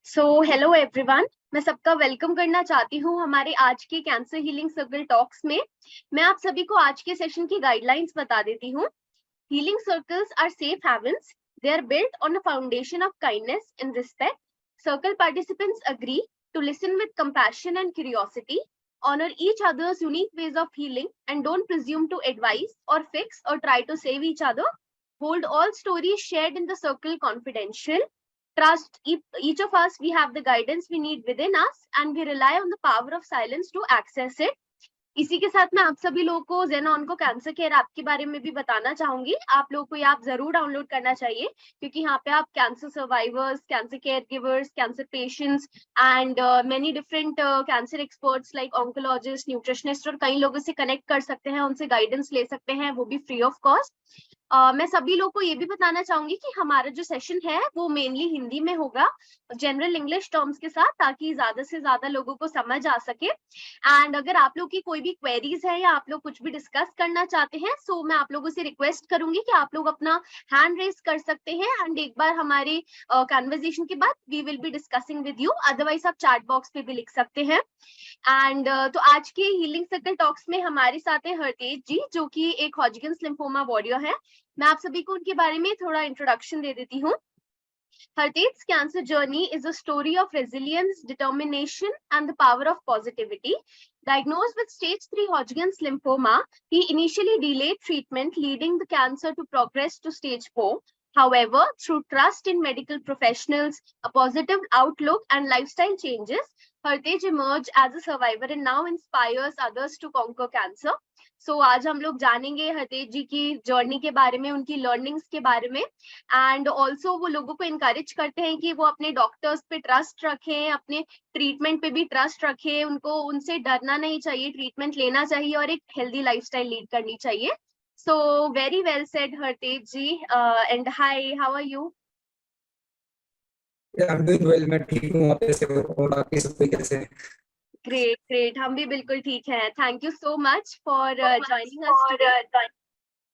Hello everyone. मैं सबका welcome करना चाहती हूँ हमारे आज के कैंसर हीलिंग सर्कल टॉक्स में। मैं आप सभी को आज के सेशन की गाइडलाइंस बता देती हूँ। Healing circles are safe havens. They are built on a foundation of kindness and respect. Circle participants agree to listen with compassion and curiosity, honor each other's unique ways of healing, and don't presume to advise or fix or try to save each other. Hold all stories shared in the circle confidential. Trust each of us, we have the guidance we need within us, and we rely on the power of silence to access it. इसी के साथ मैं आप सभी लोगों को xenon को cancer care app के बारे में भी बताना चाहूंगी। आप लोगों को ये ऐप जरूर डाउनलोड करना चाहिए, क्योंकि यहाँ पे आप cancer survivors, cancer care givers, cancer patients and many different cancer experts like oncologist, nutritionist और कई लोगों से कनेक्ट कर सकते हैं, उनसे गाइडेंस ले सकते हैं, वो भी फ्री ऑफ कॉस्ट। मैं सभी लोगों को ये भी बताना चाहूंगी कि हमारा जो सेशन है वो मेनली हिंदी में होगा, जनरल इंग्लिश टर्म्स के साथ, ताकि ज्यादा से ज्यादा लोगों को समझ आ सके। एंड अगर आप लोग की कोई भी क्वेरीज है या आप लोग कुछ भी डिस्कस करना चाहते हैं, सो मैं आप लोगों से रिक्वेस्ट करूंगी कि आप लोग अपना हैंड रेज कर सकते हैं, एंड एक बार हमारे कन्वर्सेशन के बाद we will be discussing with you. Otherwise आप चैट बॉक्स पे भी लिख सकते हैं। एंड तो आज के हीलिंग सर्कल टॉक्स में हमारे साथ है हरतेज जी, जो कि एक हॉजकिंस लिम्फोमा वॉरियर है। मैं आप सभी को उनके बारे में थोड़ा इंट्रोडक्शन दे देती हूँ। Hardeep's cancer journey is a story of resilience, determination, and the power of positivity. Diagnosed with stage 3 Hodgkin's lymphoma, he initially delayed treatment, leading the cancer to progress to stage 4. However, through trust in medical professionals, a positive outlook, and lifestyle changes, Hardeep emerged as a survivor and now inspires others to conquer cancer. आज हम लोग जानेंगे हरतेज जी की journey के बारे में, उनकी learnings के बारे में, एंड ऑल्सो वो लोगों को इनकरेज करते हैं कि वो अपने डॉक्टर्स पे ट्रस्ट रखें, अपने ट्रीटमेंट पे भी ट्रस्ट रखें, उनको उनसे डरना नहीं चाहिए, ट्रीटमेंट लेना चाहिए और एक हेल्दी लाइफस्टाइल लीड करनी चाहिए। Very well said Hartej ji, and hi, how are you? I'm doing well, मैं ठीक हूँ। आप कैसे हो और आपके सब कोई कैसे है? ग्रेट ग्रेट, हम भी बिल्कुल ठीक हैं। Thank you so much for joining us today,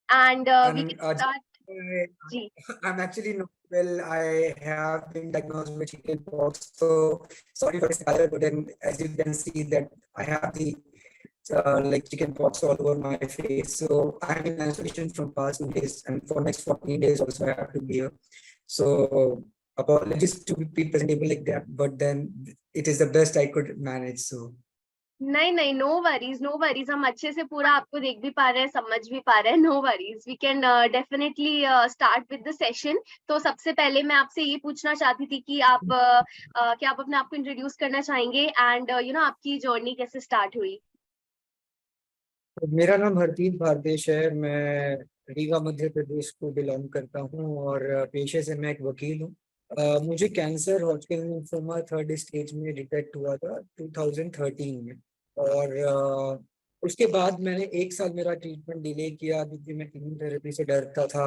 and we can start जी। I'm actually not well. I have been diagnosed with chickenpox, so sorry for this color, but then as you can see that I have the like chickenpox all over my face. So I have been in isolation from past 2 days, and for next 14 days also I have to be here. So apologies to be presentable like that, but then it is the best I could manage. So नहीं नहीं, no worries no worries, हम अच्छे से पूरा आपको देख भी पा रहे हैं, समझ भी पा रहे हैं। No worries, we can definitely start with the session. तो सबसे पहले मैं आपसे ये पूछना चाहती थी कि आप क्या आप अपने आप को इंट्रोड्यूस करना चाहेंगे, एंड आपकी जर्नी कैसे स्टार्ट हुई? मेरा नाम हरदीप भारदेश है। मैं रीवा मध्य प्रदेश को बिलोंग करता हूँ और पेशे से मैं एक वकील हूँ। मुझे कैंसर हॉटकिन लिम्फोमा 3rd स्टेज में डिटेक्ट हुआ था 2013 में, और उसके बाद मैंने 1 साल मेरा ट्रीटमेंट डिले किया, क्योंकि मैं कीमोथेरेपी से डरता था।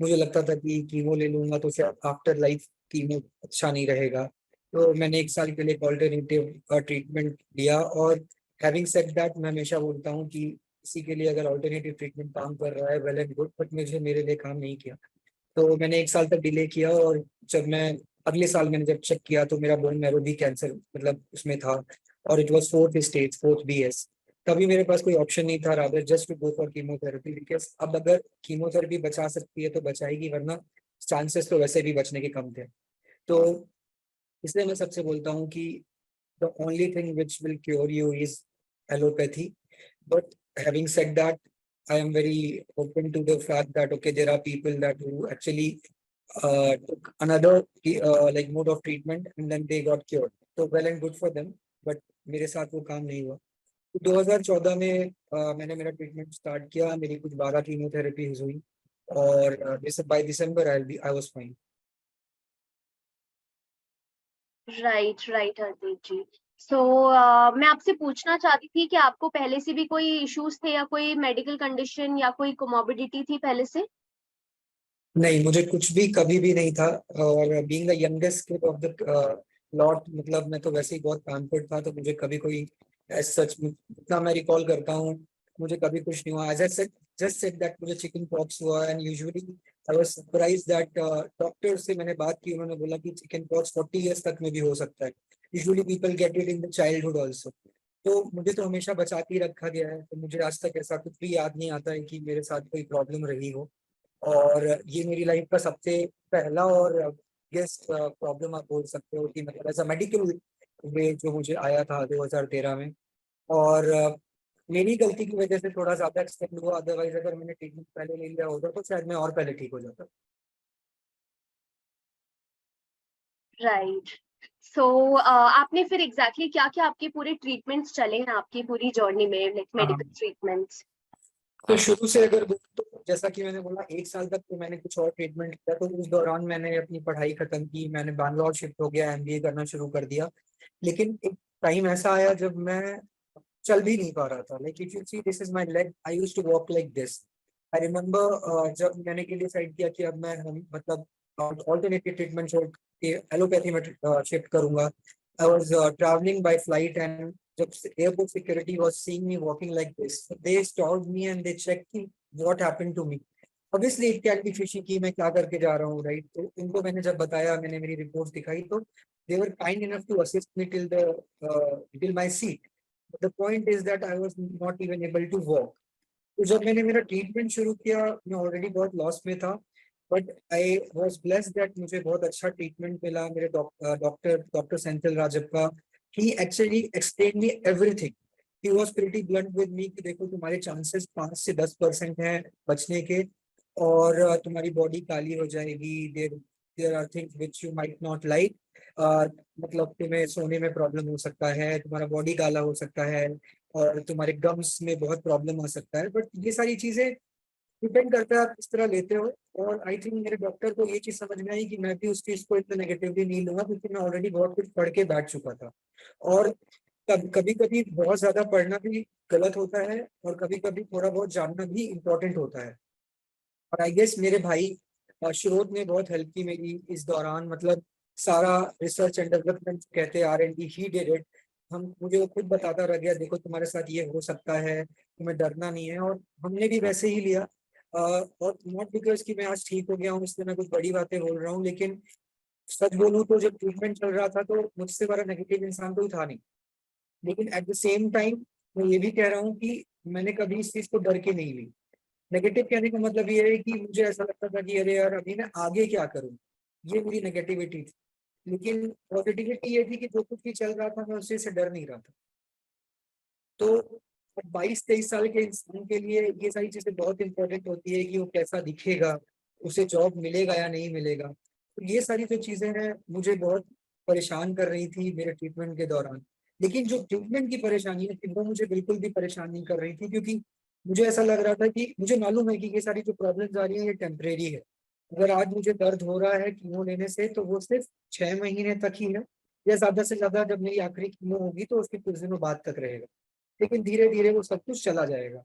मुझे लगता था कि कीमो ले लूंगा तो फिर आफ्टर लाइफ कीमो अच्छा नहीं रहेगा, तो मैंने 1 साल के लिए ऑल्टरनेटिव ट्रीटमेंट लिया। और हैविंग सेड दैट, मैं हमेशा बोलता हूँ कि किसी के लिए अगर ऑल्टरनेटिव ट्रीटमेंट काम कर रहा है, वेल एंड गुड, बट मुझे मेरे लिए काम नहीं किया, तो मैंने 1 साल तक डिले किया। और जब मैं अगले साल मैंने जब चेक किया तो मेरा बोन मैरो भी कैंसर मतलब उसमें था, और it was 4th stage, 4th BS। तभी मेरे पास कोई ऑप्शन नहीं था, rather just to go for chemotherapy, because अब अगर कीमोथेरेपी बचा सकती है तो बचाएगी, वरना चांसेस तो वैसे भी बचने के कम थे। तो इसलिए मैं सबसे बोलता हूँ कि the only thing which will cure you is allopathy. But having said that, I am very open to the fact that okay, there are people that who actually took another like mode of treatment and then they got cured. So well and good for them. But मेरे साथ वो काम नहीं हुआ। तो 2014 में मैंने मेरा ट्रीटमेंट स्टार्ट किया। मेरी कुछ 12 कीमोथेरेपीज हुई, और by December I was fine. Right right Hardeep ji. मैं आपसे पूछना चाहती थी कि आपको पहले से भी कोई इश्यूज थे, या कोई मेडिकल कंडीशन या कोई कोमोबिडिटी थी पहले से? नहीं, मुझे कुछ भी कभी भी नहीं था। और being the youngest kid of the lot, मतलब मैं तो वैसे ही बहुत पैम्पर्ड था, तो मुझे कभी कोई एज सच, जितना मैं रिकॉल करता हूँ, मुझे कभी कुछ नहीं हुआ। As I said, just said that मुझे चिकन पॉक्स हुआ, and usually I was surprise that doctor से मैंने बात की, उन्होंने बोला कि चिकन पॉक्स 40 इयर्स तक में भी हो सकता है, usually people get it in the childhood also. तो मुझे तो हमेशा बचा के ही रखा गया है, तो मुझे आज तक ऐसा कुछ भी याद नहीं आता है कि मेरे साथ कोई प्रॉब्लम रही हो। और ये मेरी लाइफ का सबसे पहला और गेस प्रॉब्लम आप बोल सकते हो कि मतलब ऐसा मेडिकल वे जो मुझे आया था 2013 में। और मेरी गलती की वजह से थोड़ा ज्यादा एक्सटेंड हुआ, अदरवाइज अगर मैंने ट्रीटमेंट पहले ले लिया होता तो शायद मैं और पहले ठीक हो जाता। राइट। सो आपने फिर एग्जैक्टली क्या क्या आपके पूरे ट्रीटमेंट्स चले हैं आपकी पूरी जर्नी में, लाइक हाँ, मेडिकल ट्रीटमेंट्स? तो शुरू से अगर बोलूं तो जैसा कि मैंने बोला 1 साल तक तो मैंने कुछ और ट्रीटमेंट किया, तो उस दौरान मैंने अपनी पढ़ाई खत्म की, मैंने बैंगलोर शिफ्ट हो गया, एमबीए करना शुरू कर दिया। लेकिन एक टाइम ऐसा आया जब मैं चल भी नहीं पा रहा था। Like if you see this is my leg, I used to walk like this. I remember जब मैंने के डिसाइड किया कि अब मैं मतलब ऑल्टरनेटिव ट्रीटमेंट छोड़ के एलोपैथी में शिफ्ट करूंगा। I was travelling by flight and जब airport security was seeing me walking like this, they stopped me and they check कि what happened to me. Obviously it can be fishy कि मैं क्या करके जा रहा हूँ, राइट? तो उनको मैंने जब बताया, मैंने मेरी रिपोर्ट दिखाई, तो they were kind enough to assist me till my seat. The point is that I was not even able to walk. तो जब मैंने मेरा ट्रीटमेंट शुरू किया, मैं ऑलरेडी बहुत लॉस में था, but I was blessed that मुझे बहुत अच्छा ट्रीटमेंट मिला मेरे doctor doctor Senthil Rajappa. He actually explain me everything. He was pretty blunt with me कि देखो तुम्हारे चांसेस 5 से 10% हैं बचने के, और तुम्हारी बॉडी काली हो जाएगी, there there are things which you might not like. मतलब तुम्हें सोने में प्रॉब्लम हो सकता है, तुम्हारा बॉडी काला हो सकता है, और तुम्हारे गम्स में बहुत प्रॉब्लम आ सकता है, बट ये सारी चीजें डिपेंड करता है आप किस तरह लेते हो। और आई थिंक मेरे डॉक्टर को ये चीज समझ में आई कि मैं भी उस चीज को इतना नेगेटिवली नहीं लूंगा, क्योंकि मैं ऑलरेडी बहुत कुछ पढ़ के बैठ चुका था। और कभी कभी बहुत ज्यादा पढ़ना भी गलत होता है, और कभी कभी थोड़ा बहुत जानना भी इम्पोर्टेंट होता है। और आई गेस मेरे भाई श्रोत ने बहुत हेल्प की मेरी इस दौरान। मतलब सारा रिसर्च एंड डेवलपमेंट कहते हैं R&D, ही डिड इट। हम मुझे वो खुद बताता रह गया, देखो तुम्हारे साथ ये हो सकता है, तुम्हें डरना नहीं है, और हमने भी वैसे ही लिया। और नॉट बिकॉज कि मैं आज ठीक हो गया हूँ इसलिए मैं कुछ बड़ी बातें बोल रहा हूँ, लेकिन सच बोलूँ तो जब ट्रीटमेंट चल रहा था तो मुझसे बड़ा नेगेटिव इंसान कोई था नहीं। लेकिन एट द सेम टाइम मैं ये भी कह रहा हूँ कि मैंने कभी इस चीज को डर के नहीं ली। नेगेटिव कहने का मतलब ये है कि मुझे ऐसा लगता था कि अरे यार अभी मैं आगे क्या करूं, ये मेरी नेगेटिविटी थी। लेकिन पॉजिटिविटी ये थी कि जो कुछ भी चल रहा था मैं उससे से डर नहीं रहा था। तो 22-23 साल के इंसान के लिए ये सारी चीजें बहुत इंपॉर्टेंट होती है कि वो कैसा दिखेगा, उसे जॉब मिलेगा या नहीं मिलेगा। तो ये सारी जो चीजें हैं मुझे बहुत परेशान कर रही थी मेरे ट्रीटमेंट के दौरान। लेकिन जो ट्रीटमेंट की परेशानी है वो मुझे बिल्कुल भी परेशान नहीं कर रही थी, क्योंकि मुझे ऐसा लग रहा था कि मुझे मालूम है कि ये सारी जो प्रॉब्लम्स आ रही है ये टेम्परेरी है। अगर आज मुझे दर्द हो रहा है कीमो लेने से तो वो सिर्फ 6 महीने तक ही है, या ज्यादा से ज्यादा जब मेरी आखिरी कीमो होगी तो उसके कुछ दिनों बाद तक रहेगा। लेकिन धीरे धीरे वो सब कुछ चला जाएगा।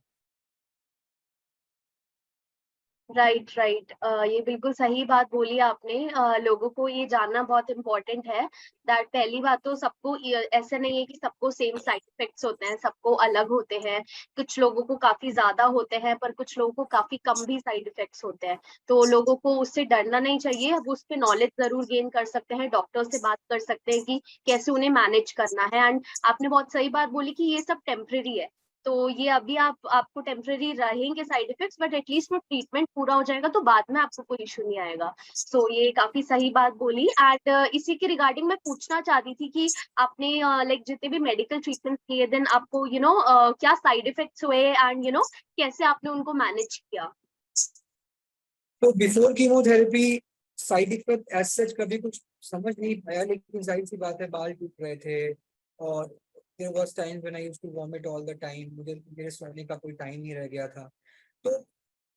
Right right. ये बिल्कुल सही बात बोली आपने। लोगों को ये जानना बहुत इम्पोर्टेंट है दैट पहली बात तो सबको ऐसा नहीं है कि सबको सेम साइड इफेक्ट्स होते हैं, सबको अलग होते हैं। कुछ लोगों को काफी ज्यादा होते हैं पर कुछ लोगों को काफी कम भी साइड इफेक्ट्स होते हैं। तो लोगों को उससे डरना नहीं चाहिए। अब उस पर नॉलेज जरूर गेन कर सकते हैं, डॉक्टर से बात कर सकते हैं कि कैसे उन्हें मैनेज करना है। एंड आपने बहुत सही बात बोली कि ये सब टेम्परेरी है। तो ये अभी आपको टेम्पररी रहेंगे साइड इफेक्ट्स, बट एटलीस्ट वो ट्रीटमेंट पूरा हो जाएगा तो बाद में आपको कोई इशू नहीं आएगा। सो ये काफी सही बात बोली। एंड इसी के रिगार्डिंग मैं पूछना चाहती थी कि आपने लाइक जितने भी मेडिकल ट्रीटमेंट किए देन आपको क्या साइड इफेक्ट्स हुए एंड कैसे आपने उनको मैनेज किया? तो before chemotherapy side effect as such कभी कुछ समझ नहीं पाया, लेकिन जाहिर सी बात है बाल टूट रहे थे, और there was time when I used to vomit all the time. मुझे मेरे सोने का कोई टाइम नहीं रह गया था। तो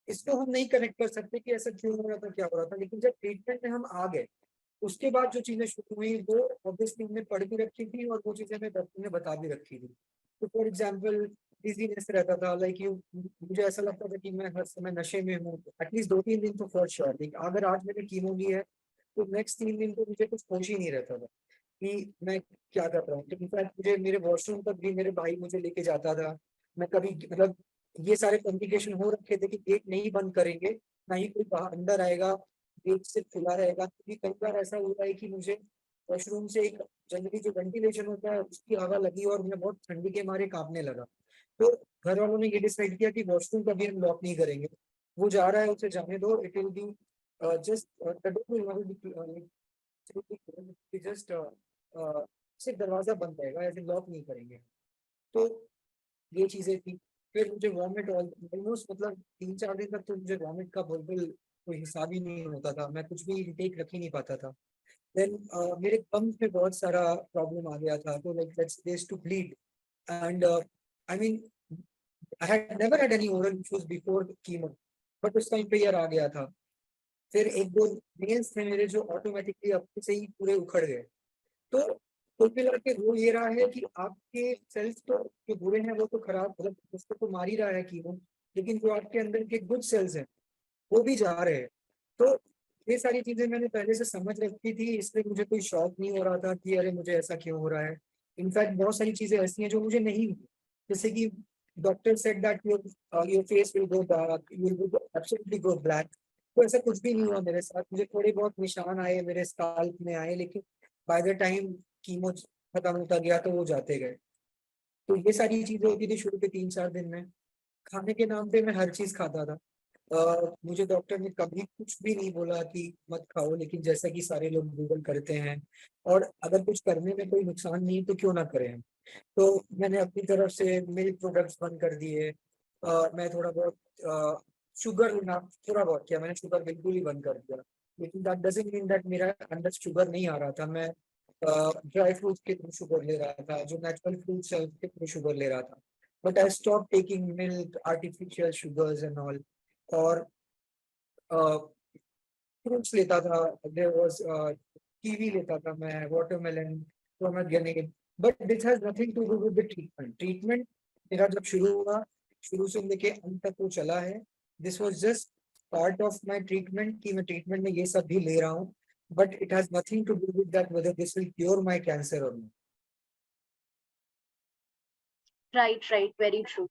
इसको हम नहीं कनेक्ट कर सकते कि ऐसा क्यों हो रहा था, क्या हो रहा था। लेकिन जब ट्रीटमेंट में हम आ गए उसके बाद जो चीजें शुरू हुई वो ऑब्वियसली हमने पढ़ भी रखी थी, और वो चीजें हमें डॉक्टर ने बता भी रखी थी। तो फॉर एग्जाम्पल डिजीनेस रहता था, लाइक यू, मुझे ऐसा लगता था कि मैं हर समय नशे में हूँ एटलीस्ट 2-3 दिन तो फॉर श्योर। लेकिन अगर आज मैंने कीमो ली है तो नेक्स्ट 3 दिन तो मुझे कुछ होश ही नहीं रहता था कि मैं क्या कर रहा हूँ। तो इनफैक्ट मुझे मेरे वॉशरूम तक भी मेरे भाई मुझे लेके जाता था। मैं कभी मतलब ये सारे कॉम्प्लिकेशन हो रखे थे कि गेट नहीं बंद करेंगे ना ही कोई बाहर अंदर आएगा, गेट से खुला रहेगा। क्योंकि कई बार ऐसा हुआ है कि मुझे वॉशरूम से एक जनरली जो वेंटिलेशन होता है उसकी हवा लगी और मैं बहुत ठंडी के मारे कांपने लगा। तो घर वालों ने ये डिसाइड किया कि वॉशरूम कभी हम लॉक नहीं करेंगे, वो जा रहा है उसे जाने दो, it will be just just सिर्फ दरवाजा बंद रहेगा, ऐसे लॉक नहीं करेंगे। तो ये चीजें थी। फिर मुझे वॉमिट ऑलमोस्ट मतलब 3-4 दिन तक तो मुझे वॉमिट का बिल्कुल कोई हिसाब ही नहीं होता था, मैं कुछ भी इंटेक रख ही नहीं पाता था। देन मेरे गम्स में बहुत सारा प्रॉब्लम आ गया था, तो like that's to bleed and I mean I had never had any oral issues before chemo, but उस टाइम पे यार आ गया था। फिर एक दो नेल्स थे मेरे जो ऑटोमेटिकली अपने से ही पूरे उखड़ गए। तो कुल मिला के वो ये रहा है कि आपके सेल्स तो जो बुरे हैं वो तो खराब, मतलब उसको तो मार ही रहा है कीमो, लेकिन जो आपके अंदर के गुड सेल्स हैं वो भी जा रहे हैं। तो ये सारी चीजें मैंने पहले से समझ रखी थी, इसलिए मुझे कोई शौक नहीं हो रहा था कि अरे मुझे ऐसा क्यों हो रहा है। इनफैक्ट बहुत सारी चीजें ऐसी हैं जो मुझे नहीं हुई, जैसे कि doctor said that your face will go dark, you will absolutely go black. तो ऐसा कुछ भी नहीं हुआ मेरे साथ, मुझे थोड़े बहुत निशान आए मेरे स्काल्प में आए, लेकिन बाय द टाइम कीमो खत्म होता गया तो वो जाते गए। तो ये सारी चीजें होती थी शुरू के 3-4 दिन में। खाने के नाम पे मैं हर चीज खाता था। मुझे डॉक्टर ने कभी कुछ भी नहीं बोला कि मत खाओ, लेकिन जैसा कि सारे लोग गूगल करते हैं, और अगर कुछ करने में कोई नुकसान नहीं तो क्यों ना करें हम। तो मैंने अपनी तरफ से मिल्क प्रोडक्ट्स बंद कर दिए। मैं थोड़ा बहुत शुगर लेना थोड़ा बहुत किया, मैंने शुगर बिल्कुल ही बंद कर दिया। लेकिन दैट डजंट मीन दैट मेरा अंदर शुगर नहीं आ रहा था। मैं ड्राई फ्रूट्स के थ्रू शुगर ले रहा था, जो नेचुरल फ्रूट्स है उसके थ्रू शुगर ले रहा था। But I stop taking milk, artificial sugars and all. और फ्रूट्स लेता था, देयर वाज कीवी लेता था मैं, watermelon, pomegranate. But this has nothing to do with the treatment. Treatment मेरा जब शुरू हुआ, शुरू से लेके अंत तक वो चला है। This was just part of my treatment कि मैं ट्रीटमेंट में ये सब भी ले रहा हूँ, but it has nothing to do with that whether this will cure my cancer और not. Right right, very true.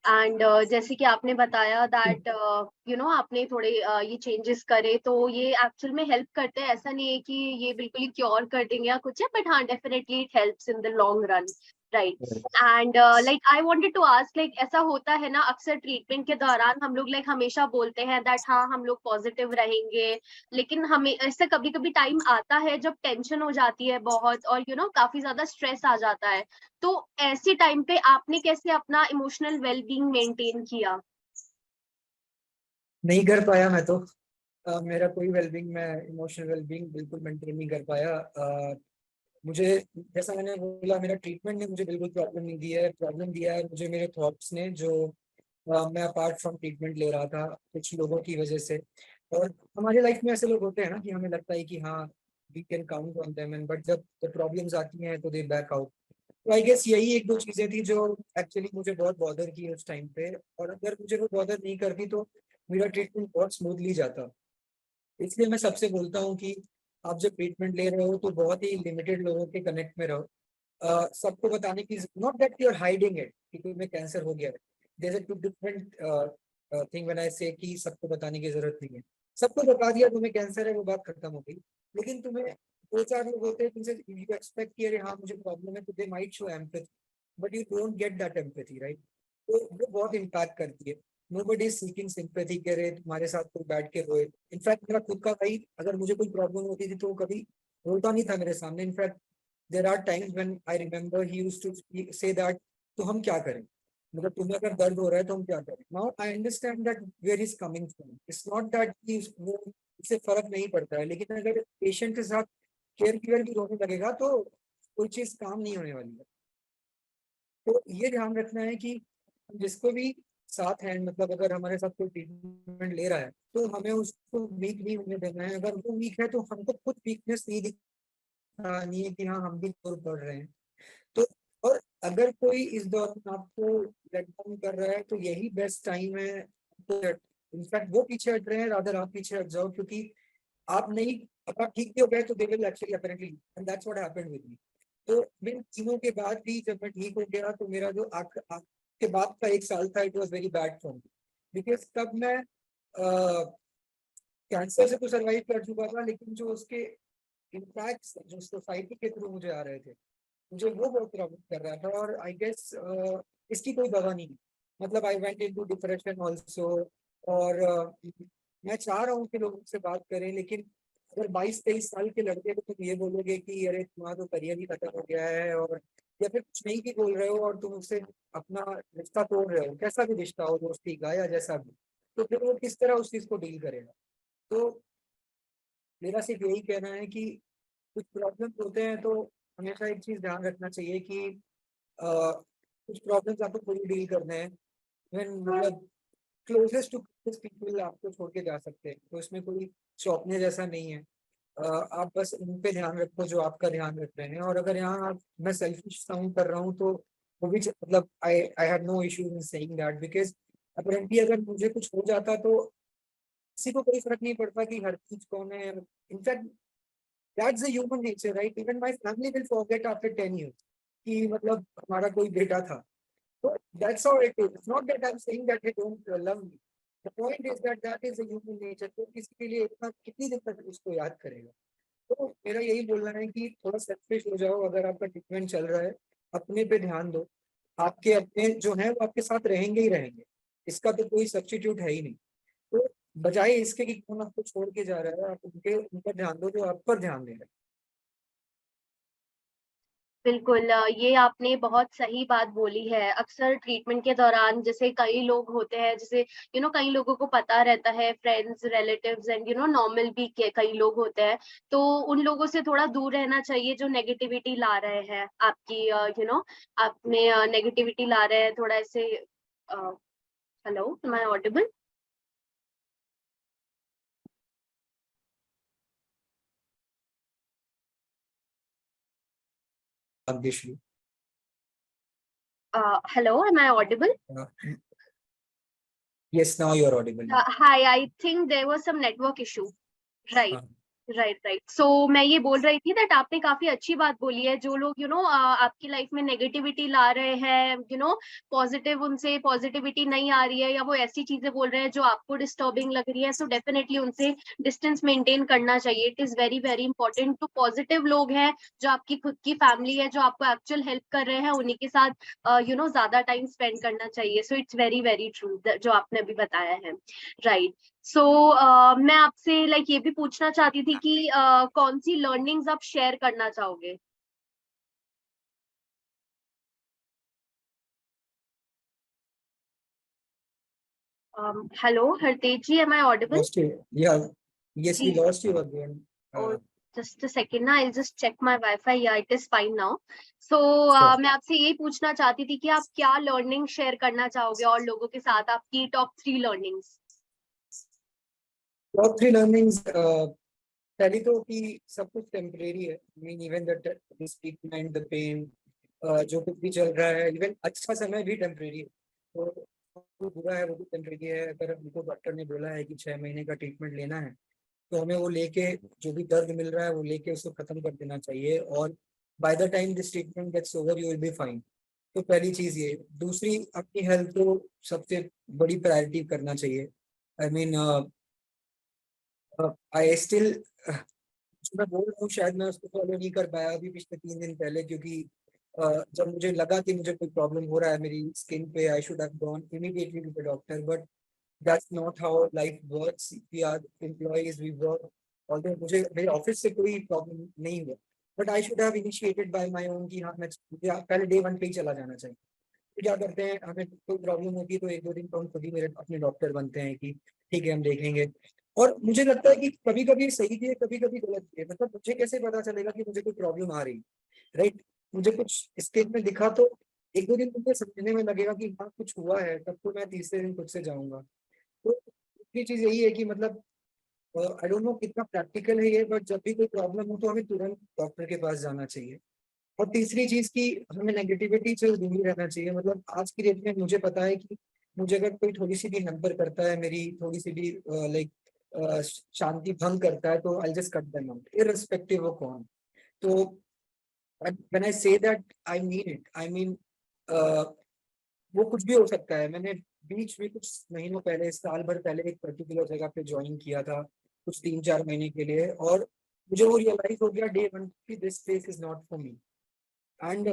And जैसे कि आपने बताया दैट आपने थोड़े ये चेंजेस करे, तो ये एक्चुअल में हेल्प करते हैं। ऐसा नहीं है कि ये बिल्कुल ही क्योर कर देंगे या कुछ है, बट हाँ, definitely it helps in the long run. Right. And like I wanted to ask, like ऐसा होता है ना अक्सर ट्रीटमेंट के दौरान हम लोग लाइक हमेशा बोलते हैं दैट हाँ हम लोग पॉजिटिव रहेंगे, लेकिन हमें ऐसे कभी कभी टाइम आता है जब टेंशन हो जाती है बहुत, और काफी ज्यादा स्ट्रेस आ जाता है। तो ऐसे टाइम पे आपने कैसे अपना इमोशनल वेलबींग मेंटेन किया? नहीं कर पाया मैं तो। मेरा कोई वेलबींग, मैं इमोशनल वेलबींग बिल्कुल मेंटेन नहीं कर पाया। मुझे, जैसा मैंने बोला, मेरा ट्रीटमेंट ने मुझे बिल्कुल प्रॉब्लम नहीं दिया है, प्रॉब्लम दिया है मुझे मेरे थॉट्स ने, जो मैं अपार्ट फ्रॉम ट्रीटमेंट ले रहा था कुछ लोगों की वजह से। और हमारी लाइफ में ऐसे लोग होते हैं ना कि हमें लगता है कि हाँ we can count on them, and but जब प्रॉब्लम्स आती हैं तो दे बैक आउट। तो आई गेस यही एक दो चीजें थी जो एक्चुअली मुझे बहुत बॉदर की उस टाइम पे, और अगर मुझे वो बॉदर नहीं करती तो मेरा ट्रीटमेंट बहुत स्मूथली जाता। इसलिए मैं सबसे बोलता हूँ कि आप जब ट्रीटमेंट ले रहे हो तो बहुत ही लिमिटेड लोगों के कनेक्ट में रहो। सबको बताने की, not that you are hiding it कि तुम्हें कैंसर हो गया है, there are two different thing when I say कि सबको बताने की जरूरत नहीं है। सबको बता दिया तुम्हें कैंसर है, वो बात खत्म हो गई। लेकिन तुम्हें दो चार लोग होते हैं जिनसे यू एक्सपेक्ट कि अरे हाँ मुझे प्रॉब्लम है, तो they might show empathy, but you don't get that empathy, right. तो वो बहुत इम्पैक्ट करती है। नोबडी इज सीकिंग सिंपैथी के रहे तुम्हारे साथ कोई बैठ के रोए। इनफैक्ट मेरा खुद का भाई, अगर मुझे कोई प्रॉब्लम होती थी तो वो कभी रोता नहीं था मेरे सामने। In fact there are times when I remember he used to say that तो हम क्या करें, मतलब तुम्हें अगर दर्द हो रहा है तो हम क्या करें। Now I understand that where is coming from, it's not that वो इससे फर्क नहीं पड़ता है, लेकिन अगर पेशेंट के साथ केयर गिवर भी रोने लगेगा तो कोई चीज काम नहीं होने वाली है। तो ये ध्यान रखना है कि जिसको भी साथ है, मतलब अगर हमारे साथ कोई ट्रीटमेंट ले रहा है तो हमें उसको वीक नहीं होने देना है। अगर वो वीक है तो हमको खुद वीकनेस नहीं दिखानी है कि हाँ हम भी जोर पड़ रहे हैं। तो और अगर कोई इस दौरान आपको लेट डाउन कर रहा है तो यही बेस्ट टाइम है। तो इनफैक्ट वो पीछे हट रहे हैं, रादर आप पीछे हट जाओ, क्योंकि आप नहीं, अब आप ठीक भी हो गए तो they will actually apparently, and that's what happened with me. तो मेरे तीनों के बाद भी जब मैं ठीक हो गया तो मेरा जो आख आख के बाद का 1 साल था, it was very bad for me, because तब मैं कैंसर से तो सरवाइव कर चुका था, लेकिन जो उसके इम्पैक्ट जो सोसाइटी के थ्रू मुझे आ रहे थे, मुझे वो बहुत प्रॉब्लम कर रहा था। और आई गेस इसकी कोई दवा नहीं है। मतलब I went into depression also. और मैं चाह रहा हूँ कि लोग मुझसे बात करें, लेकिन अगर 22-23 साल के लड़के को तुम ये बोलोगे कि अरे तुम्हारा तो करियर ही खत्म हो गया है, और या फिर कुछ नहीं भी बोल रहे हो और तुम उससे अपना रिश्ता तोड़ रहे हो, कैसा भी रिश्ता हो, दोस्ती का या जैसा भी, तो फिर वो किस तरह उस चीज को डील करेगा। तो मेरा सिर्फ यही कहना है कि कुछ प्रॉब्लम होते हैं तो हमेशा एक चीज ध्यान रखना चाहिए कि कुछ प्रॉब्लम्स आपको खुद डील करने हैं। मतलब क्लोजेस्ट टू पीपल आपको छोड़ के जा सकते हैं, तो इसमें कोई चौंकने जैसा नहीं है। आप बस उन पे ध्यान रखो जो आपका ध्यान रख रहे हैं। और अगर यहाँ मैं सेल्फिश साउंड कर रहा हूँ तो वो भी मतलब I I have no issues in saying that, because apparently अगर मुझे कुछ हो जाता तो किसी को कोई फर्क नहीं पड़ता कि हर चीज कौन है। In fact that's the human nature, right? Even my family will forget after 10 years कि मतलब हमारा कोई बेटा था। So that's how it is. It's not that I'm saying that they don't love me. The point is that that is a human nature. तो किसी के लिए इतना कितनी दिन तक उसको याद करेगा। तो मेरा यही बोलना है कि थोड़ा सेल्फिश हो जाओ। अगर आपका ट्रीटमेंट चल रहा है, अपने पे ध्यान दो। आपके अपने जो है वो आपके साथ रहेंगे ही रहेंगे, इसका तो कोई सब्स्टिट्यूट है ही नहीं। तो बजाय इसके कि कौन आपको छोड़ के जा रहा है, आप उन पर ध्यान दो जो आप पर ध्यान दे रहे हैं। बिल्कुल, ये आपने बहुत सही बात बोली है। अक्सर ट्रीटमेंट के दौरान जैसे कई लोग होते हैं, जैसे कई लोगों को पता रहता है, फ्रेंड्स, रिलेटिव्स एंड नॉर्मल भी के कई लोग होते हैं, तो उन लोगों से थोड़ा दूर रहना चाहिए जो नेगेटिविटी ला रहे हैं आपकी, आप में नेगेटिविटी ला रहे हैं थोड़ा ऐसे। Hello, am I audible? Bhagyashree. Hello, am I audible? Yes, now you're audible. Hi, I think there was some network issue. Right, हाँ। राइट। सो मैं ये बोल रही थी दैट आपने काफी अच्छी बात बोली है। जो लोग आपकी लाइफ में नेगेटिविटी ला रहे हैं, पॉजिटिव, उनसे पॉजिटिविटी नहीं आ रही है, या वो ऐसी चीजें बोल रहे हैं जो आपको डिस्टर्बिंग लग रही है, सो डेफिनेटली उनसे डिस्टेंस मेंटेन करना चाहिए। It is very very important. तो पॉजिटिव लोग हैं, जो आपकी खुद की फैमिली है, जो आपको एक्चुअल हेल्प कर रहे हैं, उन्हीं के साथ ज्यादा टाइम स्पेंड करना चाहिए। So it's very very true जो आपने अभी बताया है। राइट। सो मैं आपसे ये भी पूछना चाहती थी कि कौन सी लर्निंग्स आप शेयर करना चाहोगे? Hello Hartej ji, am I audible? Lost you. Yeah. Yes, we जी। lost you again. और Uh, जस्ट अ सेकेंड ना, I just check my wifi. Yeah it is fine now. So sure. मैं आपसे यही पूछना चाहती थी कि आप क्या लर्निंग शेयर करना चाहोगे और लोगों के साथ, आपकी top 3 learnings. Top three learnings. पहली तो कि सब कुछ टेम्परेरी है। Mean even the treatment, the pain, जो कुछ भी चल रहा है, इवन अच्छा समय भी टेम्परेरी है। तो जो बुरा है वो भी टेम्परेरी है। अगर हमको डॉक्टर ने बोला है कि 6 महीने का ट्रीटमेंट लेना है, तो हमें वो लेके, जो भी दर्द मिल रहा है वो लेके उसको खत्म कर देना चाहिए। और by the time this treatment gets over you will be fine. तो पहली चीज ये। दूसरी, अपनी हेल्थ को सबसे बड़ी प्रायोरिटी करना चाहिए। आई मीन आई स्टिल, मैं बोल रहा हूँ शायद मैं उसको फॉलो नहीं कर पाया अभी पिछले 3 दिन पहले, क्योंकि जब मुझे लगा कि मुझे कोई प्रॉब्लम हो रहा है मेरी स्किन पे, I should have gone immediately to the doctor. But that's not how life works. We are employees, we work. Although मुझे मेरे ऑफिस से कोई प्रॉब्लम नहीं हुआ, but I should have initiated by my own कि हाँ मैं मुझे पहले डे 1 पे ही चला जाना चाहिए। तो क्या करते हैं, हमें कोई प्रॉब्लम होती है तो 1-2 दिन तो हम खुद ही मेरे अपने डॉक्टर बनते हैं कि ठीक है हम देखेंगे। और मुझे लगता है कि कभी कभी सही भी है, कभी कभी गलत भी है। मतलब मुझे कैसे पता चलेगा कि मुझे कोई प्रॉब्लम आ रही है, राइट? मुझे कुछ स्टेज में दिखा तो 1-2 दिन मुझे समझने में लगेगा कि हाँ कुछ हुआ है, तब तो मैं तीसरे दिन खुद से जाऊंगा। तो दूसरी चीज यही है कि मतलब आई डोंट नो कितना प्रैक्टिकल है ये, बट जब भी कोई प्रॉब्लम हो तो हमें तुरंत डॉक्टर के पास जाना चाहिए। और तीसरी चीज की, हमें नेगेटिविटी से दूर रहना चाहिए। मतलब आज की डेट में मुझे पता है कि मुझे अगर कोई थोड़ी सी भी हैम्पर करता है, मेरी थोड़ी सी भी लाइक शांति भंग करता है, तो I just cut them out irrespective of कौन। तो when I say that I mean it. I mean वो कुछ भी हो सकता है। मैंने बीच में कुछ महीनों पहले, साल भर पहले एक पर्टिकुलर जगह पे ज्वाइन किया था कुछ 3-4 महीने के लिए, और मुझे वो रियलाइज हो गया डे 1 की this place is not for me. And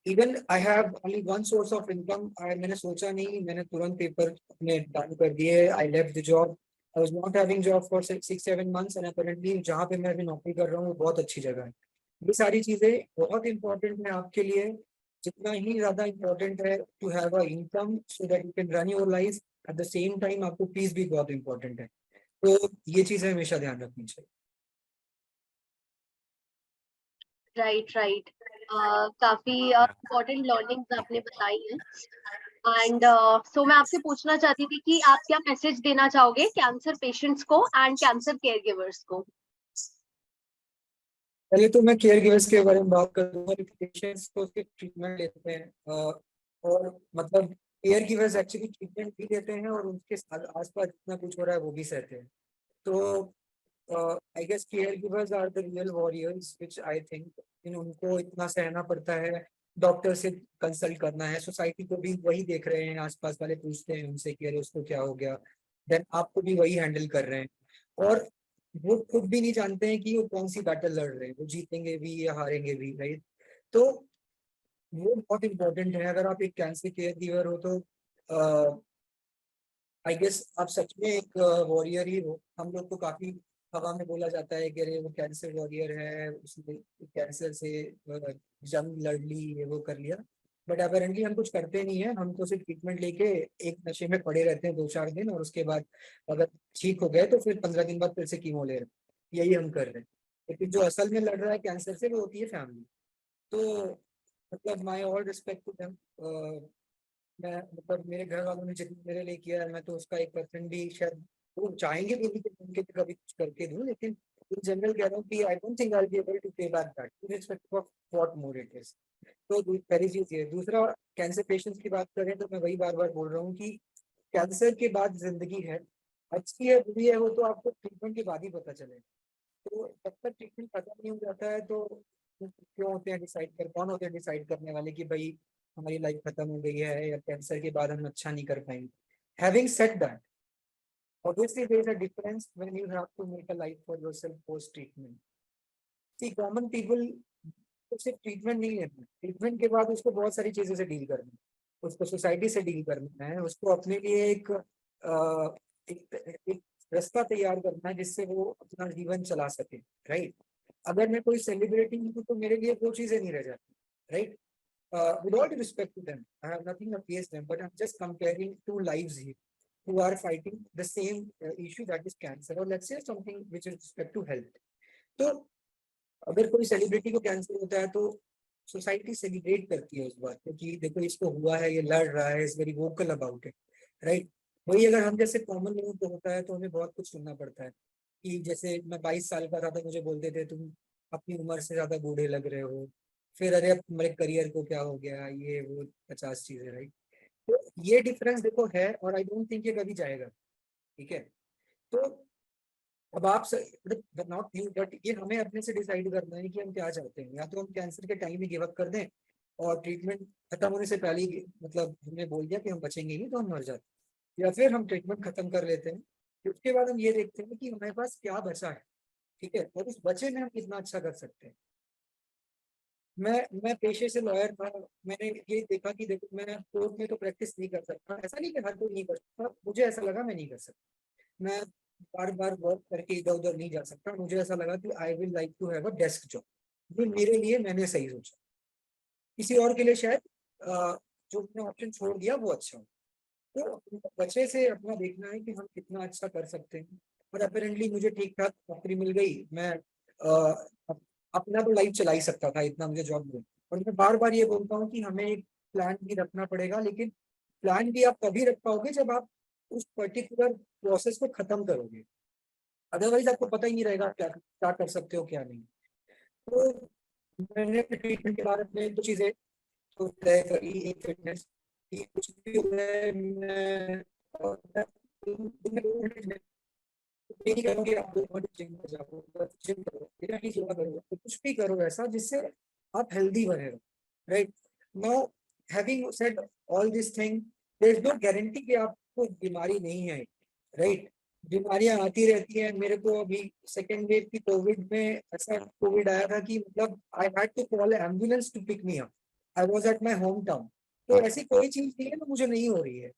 even I have only one source of income. मैंने सोचा नहीं, मैंने तुरंत पेपर अपने डाउन कर दिए। I left the job, I was not having job for 6-7 months, and apparently जहाँ पे मैं अभी नौकरी कर रहा हूँ वो बहुत अच्छी जगह है। ये सारी चीजें बहुत इंपॉर्टेंट है आपके लिए, जितना ही ज्यादा इंपॉर्टेंट है to have a income so that you can run your life. At the same time आपको पीस भी बहुत इंपॉर्टेंट है, तो ये चीजें हमेशा ध्यान रखनी चाहिए। Right right. काफी इम्पोर्टेंट लर्निंग्स आपने बताई हैं। एंड सो मैं आपसे पूछना चाहती थी कि आप क्या मैसेज देना चाहोगे कैंसर पेशेंट्स को एंड कैंसर केयर गिवर्स को? पहले तो मैं केयर गिवर्स के बारे में बात करूंगा। पेशेंट्स तो सिर्फ ट्रीटमेंट लेते हैं, और मतलब केयर गिवर्स एक्चुअली ट्रीटमेंट भी लेते हैं और उनके आसपास जितना कुछ हो रहा है वो भी सहते हैं। तो I guess care givers are the real warriors which I think, इन उनको इतना सहना पड़ता है, डॉक्टर से कंसल्ट करना है, सोसाइटी को भी वही देख रहे हैं, आसपास वाले पूछते हैं उनसे कि अरे उसको क्या हो गया, देन आपको भी वही हैंडल कर रहे हैं, और वो खुद भी नहीं जानते हैं कि वो कौन सी बैटल लड़ रहे हैं, वो जीतेंगे भी या हारेंगे भी, राइट। तो वो बहुत इंपॉर्टेंट है। अगर आप एक कैंसर केयर गिवर हो तो आई गेस आप सच में एक वॉरियर ही हो। हम लोग को काफी हवा में बोला जाता है कि अरे वो कैंसर वॉरियर है, उसने कैंसर से जंग लड़ ली, ये वो कर लिया, बट अपेरेंटली हम कुछ करते नहीं है। हम तो सिर्फ ट्रीटमेंट लेके एक नशे में पड़े रहते हैं 2-4 दिन, और उसके बाद अगर ठीक हो गए तो फिर 15 दिन बाद फिर से कीमो ले रहे हैं, यही हम कर रहे हैं। लेकिन जो असल में लड़ रहा है कैंसर से वो होती है फैमिली। तो मतलब my all respect to them. मैं मतलब मेरे घर वालों ने जितना मेरे लिए किया है, मैं तो उसका 1% भी शायद वो चाहेंगे भी नहीं कि उनके लिए कभी कुछ करके दूं, लेकिन इन जनरल कह रहा हूँ कि I don't think I will be able to pay back that in respect of what more it is. तो पहली चीज ये। दूसरा, कैंसर पेशेंट्स की बात करें तो मैं वही बार बार बोल रहा हूँ कि कैंसर के बाद जिंदगी है, अच्छी है बुरी है वो तो आपको ट्रीटमेंट के बाद ही पता चलेगा। तो जब तक ट्रीटमेंट खत्म नहीं हो जाता है तो क्यों होते हैं डिसाइड कर, कौन होते हैं डिसाइड करने वाले कि भाई हमारी लाइफ खत्म हो गई है या कैंसर के बाद हम अच्छा नहीं कर पाएंगे। Having said that, obviously there is a difference when you have to make a life for yourself post treatment. See, common people तो सिर्फ ट्रीटमेंट नहीं लेना, ट्रीटमेंट के बाद उसको बहुत सारी चीजों से डील करना है, उसको सोसाइटी से डील करना है, उसको अपने लिए एक रास्ता तैयार करना है जिससे वो अपना जीवन चला सके, राइट। अगर मैं कोई सेलिब्रिटी हूँ तो मेरे लिए वो चीजें नहीं रह जाती, right. With all due respect to them, I have nothing against them, but I'm just comparing two lives here who are fighting the same issue, that is cancer, or let's say something which is respect to health. तो अगर कोई celebrity को cancer होता है तो society celebrate करती है उस बात को कि देखो इसको हुआ है, ये लड़ रहा है, is very vocal about it, right. वही अगर हम जैसे कॉमन लोगों को होता है तो हमें बहुत कुछ सुनना पड़ता है कि जैसे मैं 22 साल का था तो मुझे बोलते थे तुम अपनी उम्र से ज्यादा बूढ़े लग रहे हो, फिर अरे अब तुम्हारे करियर को क्या हो गया, ये वो 50 चीजें, राइट। तो ये डिफरेंस देखो है, और आई डोंट थिंक ये कभी जाएगा, ठीक है। तो अब आप नॉट यू बट ये हमें अपने से डिसाइड करना है कि हम क्या चाहते हैं। या तो हम कैंसर के टाइम ही गिव अप कर दें और ट्रीटमेंट खत्म होने से पहले ही मतलब हमने बोल दिया कि हम बचेंगे नहीं तो हम मर जाते हैं, या फिर हम ट्रीटमेंट खत्म कर लेते हैं, फिर उसके बाद हम ये देखते हैं कि हमारे पास क्या बचा है, ठीक है, और उस बचे में हम कितना अच्छा कर सकते हैं। मैं पेशे से लॉयर था, मैंने ये देखा कि देखो मैं कोर्ट में तो प्रैक्टिस नहीं कर सकता, ऐसा नहीं कि हर कोई नहीं कर सकता, मुझे ऐसा लगा मैं नहीं कर सकता, मैं बार बार वर्क करके इधर उधर नहीं जा सकता, मुझे ऐसा लगा कि I will like to have a desk job, ये मेरे लिए मैंने सही सोचा। किसी और के लिए शायद जो मैंने ऑप्शन छोड़ दिया वो अच्छा हो। तो बच्चे से अपना देखना है कि हम कितना अच्छा कर सकते हैं, और अपेरेंटली मुझे ठीक ठाक नौकरी मिल गई, मैं अपना तो लाइफ चला ही सकता था, इतना मुझे जॉब मिली। और मैं बार बार ये बोलता हूँ कि हमें एक प्लान भी रखना पड़ेगा, लेकिन प्लान भी आप तभी रख पाओगे जब आप उस पर्टिकुलर प्रोसेस को खत्म करोगे, अदरवाइज आपको पता ही नहीं रहेगा क्या क्या कर सकते हो क्या नहीं। तो मैंने ट्रीटमेंट के बारे में दो चीजें तो तय करी, एक फिटनेस की कुछ भी हो गया, मैं ये नहीं करूँगी आप 2 घंटे जिम में जाओ, बस जिम करो, बिना ही योगा करो, तो कुछ भी करो ऐसा जिससे आप हेल्दी बने रहो, right. Now having said all this thing, there is no guarantee कि आपको बीमारी नहीं है, राइट? बीमारियां आती रहती हैं। मेरे को अभी सेकेंड वेव की कोविड में ऐसा कोविड आया था कि मतलब I had to call ambulance to pick me up. I was at my home town. तो ऐसी कोई चीज नहीं है ना मुझे नहीं हो रही है,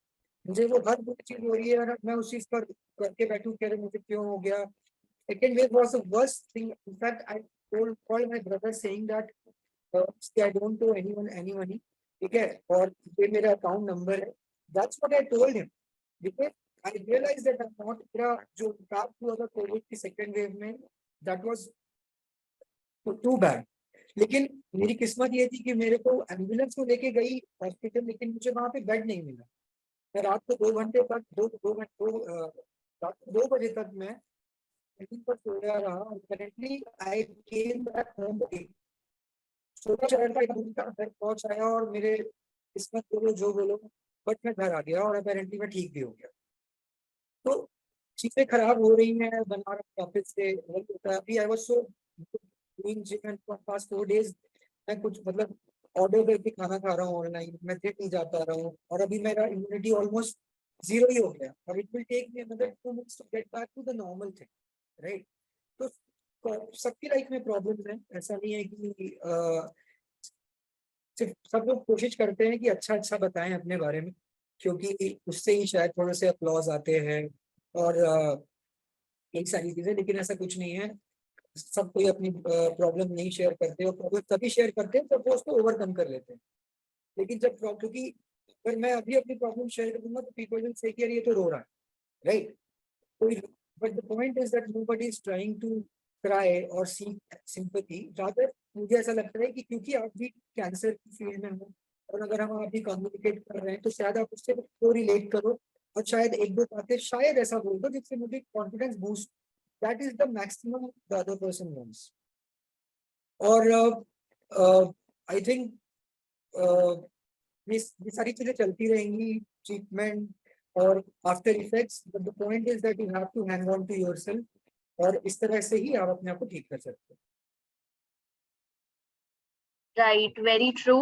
मुझे वो हर कोई चीज हो रही है और मैं उस चीज पर करके बैठूं कि अरे मुझे क्यों हो गया। Second wave was the worst thing. In fact, I called my brother saying that I don't owe anyone any money. ठीक है, और ये मेरा अकाउंट नंबर है। That's what I told him because I realized that I'm not मेरा जो impact हुआ था कोविड की सेकेंड वेव में, that was too bad. लेकिन मेरी किस्मत ये थी कि मेरे को एम्बुलेंस को लेके गई हॉस्पिटल, लेकिन मुझे वहां पे बेड नहीं मिला। मैं रात को 2 घंटे तक रात को 2 बजे तक मैं पर सोया रहा और currently I came back home. सोलह शहर का घर पहुंच आया और मेरे किस्मत बोलो जो बोलो, बट मैं घर आ गया और अपेरेंटली मैं ठीक भी हो गया। तो चीजें खराब हो रही हैं, बना रहा ऑफिस से होता है। अभी I was so doing gym and for past 4 days मैं कुछ मतलब ऑर्डर करके खाना खा रहा हूँ ऑनलाइन, मैं जिम नहीं जा पा रहा हूँ और अभी मेरा इम्यूनिटी ऑलमोस्ट जीरो ही हो गया और it will take me another 2 months to get back to the normal thing, right? तो सबकी लाइफ में प्रॉब्लम है, ऐसा नहीं है कि सिर्फ सब लोग कोशिश करते हैं कि अच्छा अच्छा बताएं अपने बारे में, क्योंकि उससे ही शायद थोड़े से अपलॉज आते हैं और यही सारी चीजें। लेकिन ऐसा कुछ नहीं है, सब कोई अपनी प्रॉब्लम नहीं शेयर करते और प्रॉब्लम तभी शेयर करते हैं जब वो उसको ओवरकम कर लेते हैं। लेकिन जब क्योंकि अगर मैं अभी अपनी प्रॉब्लम शेयर करूंगा तो पीपल विल से कि यार ये तो रो रहा है, right? But the point is that nobody is trying to cry or seek sympathy. Rather, मुझे ऐसा लगता है कि क्योंकि आप भी कैंसर की फील्ड में हो और अगर हम अभी कम्युनिकेट कर रहे हैं तो शायद आप उससे को रिलेट करो और शायद एक दो बातें शायद ऐसा बोल दो जिससे मुझे confidence boost. That is the maximum the other person wants. और आई थिंक ये सारी चीजें चलती रहेंगी, ट्रीटमेंट और after effects, but the point is that you have to hang on to yourself और इस तरह से ही आप अपने आप को ठीक कर सकते हो। Right, very true.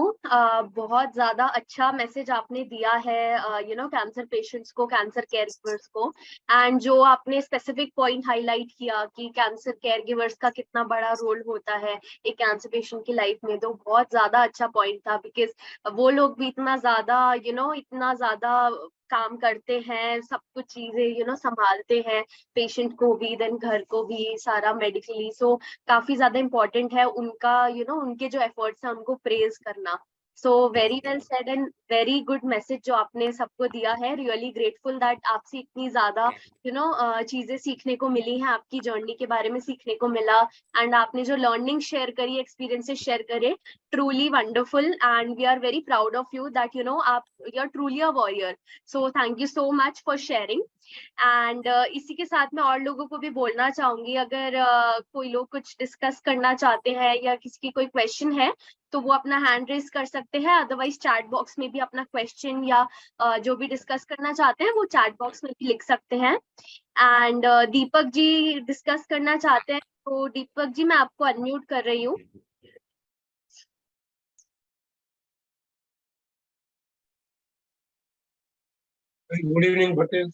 बहुत ज्यादा अच्छा मैसेज आपने दिया है कैंसर पेशेंट्स को, कैंसर केयर गिवर्स को। एंड जो आपने स्पेसिफिक पॉइंट हाईलाइट किया कि कैंसर केयर गिवर्स का कितना बड़ा रोल होता है एक कैंसर पेशेंट की लाइफ में, तो बहुत ज्यादा अच्छा पॉइंट था। बिकॉज वो लोग भी इतना ज्यादा इतना ज्यादा काम करते हैं, सब कुछ चीजें संभालते हैं, पेशेंट को भी, देन घर को भी, सारा मेडिकली। सो काफी ज्यादा इम्पोर्टेंट है उनका उनके जो एफर्ट्स हैं उनको प्रेज करना। So very well said and very good message जो आपने सबको दिया है। रियली ग्रेटफुल दैट आपसे इतनी ज्यादा चीजें सीखने को मिली हैं, आपकी जर्नी के बारे में सीखने को मिला। एंड आपने जो लर्निंग शेयर करी, एक्सपीरियंसेस शेयर करे, truly wonderful. And we are very proud of you that आप you are truly a warrior. So thank you so much for sharing. And इसी के साथ मैं और लोगों को भी बोलना चाहूंगी, अगर कोई लोग कुछ डिस्कस करना चाहते हैं या किसी की कोई क्वेश्चन है तो वो अपना हैंड रेज कर सकते हैं। अदरवाइज चैट बॉक्स में भी अपना क्वेश्चन या जो भी डिस्कस करना चाहते हैं वो चैट बॉक्स में भी लिख सकते हैं। एंड दीपक जी डिस्कस करना चाहते हैं, तो दीपक जी मैं आपको अनम्यूट कर रही हूँ। Good evening, Patel.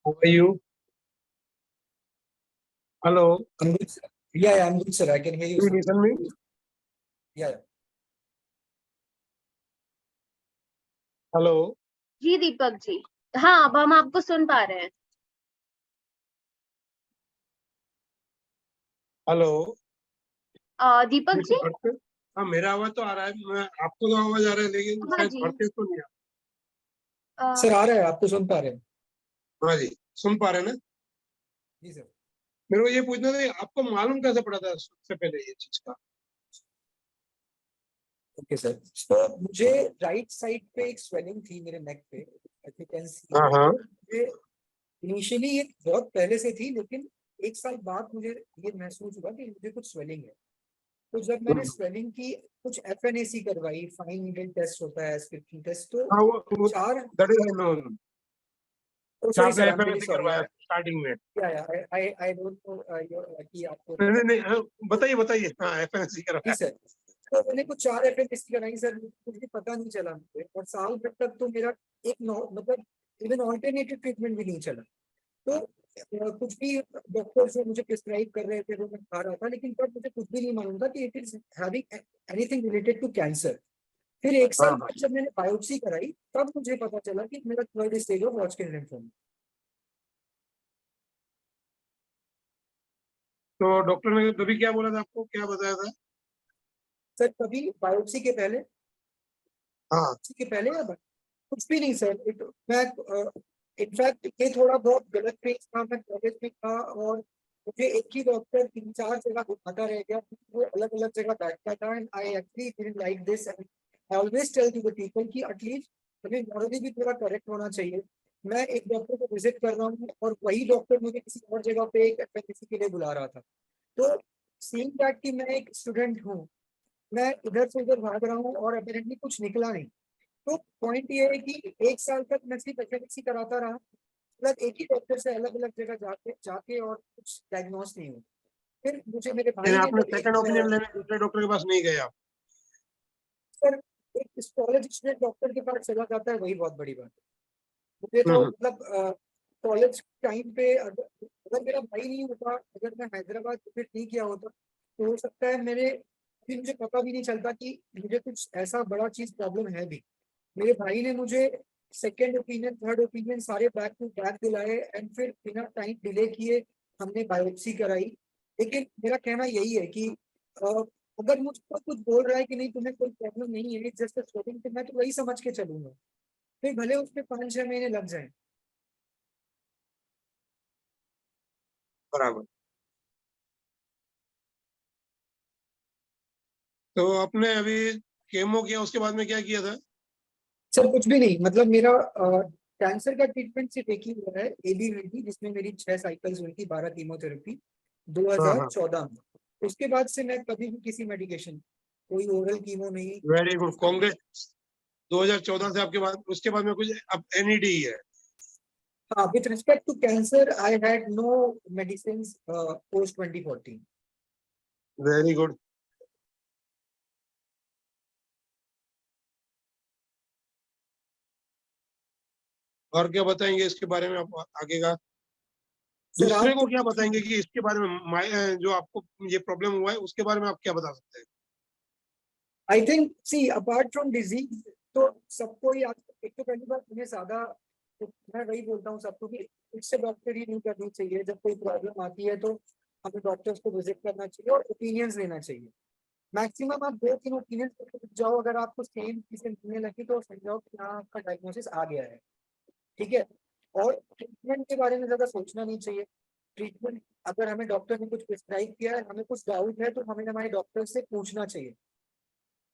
How are you? Hello. I'm good, sir. Yeah, I'm good, sir. I can hear you, Do you sir. listen me? Yeah. Hello. जी दीपक जी, हाँ अब हम आपको सुन पा रहे हैं। हेलो दीपक जी, हाँ मेरा आवाज तो आ रहा है, मैं आपको तो आवाज आ रहा है लेकिन हाँ शायद जी, भरते तो नहीं आ सर आ रहा है, आपको सुन पा रहे हैं? हाँ जी, सुन पा रहे हैं ना? जी सर। मेरे को ये पूछना था, आपको मालूम कैसे पड़ा था सबसे पहले ये चीज का? ओके सर, तो मुझे राइट साइड पे एक स्वेलिंग थी मेरे नेक पे, as you can see। हाँ हाँ इनिशियली ये बहुत पहले से थी, लेकिन एक साल बाद मुझे ये महसूस हुआ कि मुझे कुछ स्वेलिंग है। तो जब मैंने स्वेलिंग की कुछ FNAC करवाई, फाइन नीडल टेस्ट होता है, स्क्रिप्शन टेस्ट, तो हाँ वो चार that is known. Sorry sir, I am आपने रियली FNAC सॉरी। करवाया स्टार्टिंग में? आई डोंट नो कि आपको नहीं नहीं हाँ, बताइए बताइए। हाँ FNAC जी करवाया। सर। तो मैंने कुछ 4 FMSC कराई सर, कुछ भी पता नहीं चला मुझे, और साल भर तक तो मेरा एक मतलब इवन ऑल्टरनेटिव ट्रीटमेंट भी नहीं चला। तो कुछ भी डॉक्टर जो मुझे प्रिस्क्राइब कर रहे थे वो मैं खा रहा था, लेकिन तब मुझे कुछ भी नहीं मालूम था कि it is having anything related to cancer. फिर एक साल हाँ। बाद जब मैंने बायोप्सी कराई तब मुझे पता चला कि मेरा 3rd स्टेज ऑफ हॉटकिन लिम्फोमा। तो डॉक्टर ने तभी क्या बोला था आपको, क्या बताया था? सर कभी बायोप्सी के पहले, हाँ। के पहले या बाद? कुछ भी नहीं सर। मैं इनफैक्ट ये थोड़ा बहुत गलत फेज था, मैं कॉलेज में था और मुझे एक ही डॉक्टर 3-4 जगह घुमाता रह गया, वो अलग अलग जगह बैठता था, and I actually didn't like this. And I always tell to the people कि एटलीस्ट हमें मॉरली भी थोड़ा करेक्ट होना चाहिए। मैं एक डॉक्टर को विजिट कर रहा हूँ और वही डॉक्टर मुझे किसी और जगह पे एक FMC के लिए बुला रहा था। तो सेम दैट कि मैं एक स्टूडेंट हूँ, मैं इधर से उधर भाग रहा हूँ और अपेरेंटली कुछ निकला नहीं। तो पॉइंट ये है कि एक साल तक मैं सिर्फ FMC कराता रहा, मतलब एक ही डॉक्टर से अलग अलग जगह जाके जाके और कुछ डायग्नोस नहीं हुआ। फिर मुझे मेरे यानी भाई ने आपने जब सेकंड ओपिनियन लेने दूसरे डॉक्टर के पास नहीं गए आप? सर एक कॉलेज स्टूडेंट डॉक्टर के पास चला जाता है, वही बहुत बड़ी बात है। मुझे तो हम्म। मतलब कॉलेज टाइम पे अगर मेरा भाई नहीं होता, अगर मैं हैदराबाद विजिट नहीं किया होता, तो हो सकता है मेरे फिर मुझे पता भी नहीं चलता कि मुझे कुछ ऐसा बड़ा चीज प्रॉब्लम है भी। मेरे भाई ने मुझे सेकेंड ओपिनियन, थर्ड ओपिनियन सारे बैक टू बैक दिलाए, एंड फिर बिना टाइम डिले किए हमने बायोप्सी कराई। लेकिन मेरा कहना यही है कि अगर मुझको कुछ बोल रहा है कि नहीं तुम्हें कोई प्रॉब्लम नहीं है, जस्ट स्वेटिंग, तो मैं तो वही समझ के चलूंगा, फिर भले उसमें 5-6 महीने लग जाए। बराबर। तो आपने अभी केमो किया, उसके बाद में क्या किया था? सर कुछ भी नहीं, मतलब मेरा कैंसर का ट्रीटमेंट सिर्फ एक ही हुआ है, ABVD, जिसमें मेरी 6 साइकिल्स हुई थी, 12 कीमोथेरेपी हाँ हाँ। 2014 में। उसके बाद से मैं कभी भी किसी मेडिकेशन, कोई ओरल कीमो नहीं। Very good, Congress. 2014 से आपके बाद, उसके बाद में कुछ अब NED ही है? हाँ, with respect to cancer I had no medicine post 2014। Very good. और क्या बताएंगे इसके बारे में आप आगे का? सर दूसरे आप को तो क्या बताएंगे कि इसके बारे में जो आपको ये प्रॉब्लम हुआ है उसके बारे में आप क्या बता सकते हैं? I think see apart from disease, तो सबको ही आज एक तो पहली बार उन्हें ज्यादा, तो मैं वही बोलता हूँ सबको कि इससे डॉक्टर ही नहीं करनी चाहिए। जब कोई प्रॉब्लम आती है तो हमें डॉक्टर्स को विजिट करना चाहिए और ओपिनियंस लेना चाहिए। मैक्सिमम आप 2-3 ओपिनियंस जाओ, अगर आपको सेम चीजें मिलने लगी तो समझाओ कि हाँ आपका डायग्नोसिस आ गया है, ठीक है। और ट्रीटमेंट के बारे में ज्यादा सोचना नहीं चाहिए। ट्रीटमेंट अगर हमें डॉक्टर ने कुछ प्रिस्क्राइब किया है, हमें कुछ डाउट है, तो हमें हमारे डॉक्टर से पूछना चाहिए।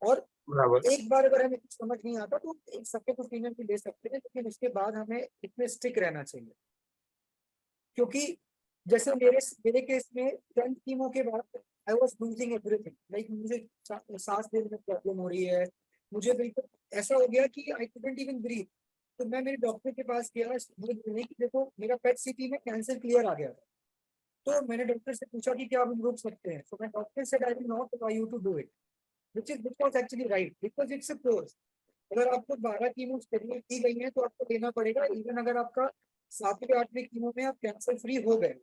और बराबर। एक बार अगर हमें कुछ समझ नहीं आता तो एक सेकंड ओपिनियन भी ले सकते हैं, लेकिन उसके बाद हमें इसमें स्टिक रहना चाहिए। क्योंकि जैसे मेरे केस में 10th कीमो के बाद I was losing everything, like मुझे सांस लेने में प्रॉब्लम हो रही है, मुझे बिल्कुल ऐसा हो गया कि आई कुडंट इवन ब्रीथ। तो मैं मेरे डॉक्टर के पास गया मुझे बोलने कि देखो मेरा पेट CT में कैंसर क्लियर आ गया था। तो मैंने डॉक्टर से पूछा कि क्या आप हम रोक सकते हैं, तो मैं डॉक्टर से I will not allow you to do it, which was actually right because it's a course। अगर आपको 12 कीमो शेड्यूल की गई है तो आपको लेना पड़ेगा, इवन अगर आपका 7वें 8वें कीमो में आप कैंसर फ्री हो गए,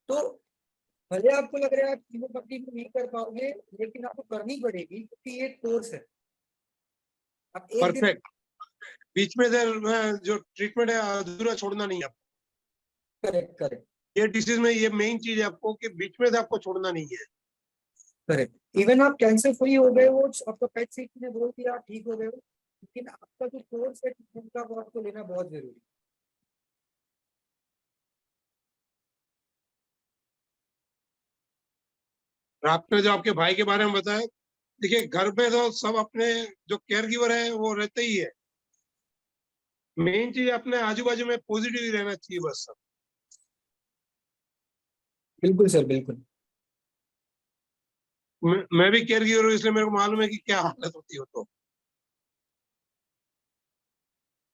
तो भले आपको लग रहा है आप कीमो कंप्लीट नहीं कर पाओगे, लेकिन आपको करनी पड़ेगी क्योंकि ये कोर्स है। आप एक दिन, परफेक्ट। बीच में से जो ट्रीटमेंट है अधूरा छोड़ना नहीं है आपको। करेक्ट करेक्ट ये डिसीज में ये मेन चीज है आपको कि बीच में से आपको छोड़ना नहीं है। करेक्ट। इवन आप कैंसर फ्री हो गए हो, आपका पेट CT ने बोल दिया आप ठीक हो गए हो, लेकिन आपका जो कोर्स है ट्रीटमेंट का वो आपको लेना बहुत जरूरी है। और आपने जो आपके भाई के बारे में बताया, देखिए घर पे तो सब अपने जो केयर गिवर है वो रहते ही है। मेन चीज अपने आजू बाजू में पॉजिटिव ही रहना चाहिए बस सब। बिल्कुल सर बिल्कुल। मैं भी केयर गिवर हूँ, इसलिए मेरे को मालूम है कि क्या हालत होती है। तो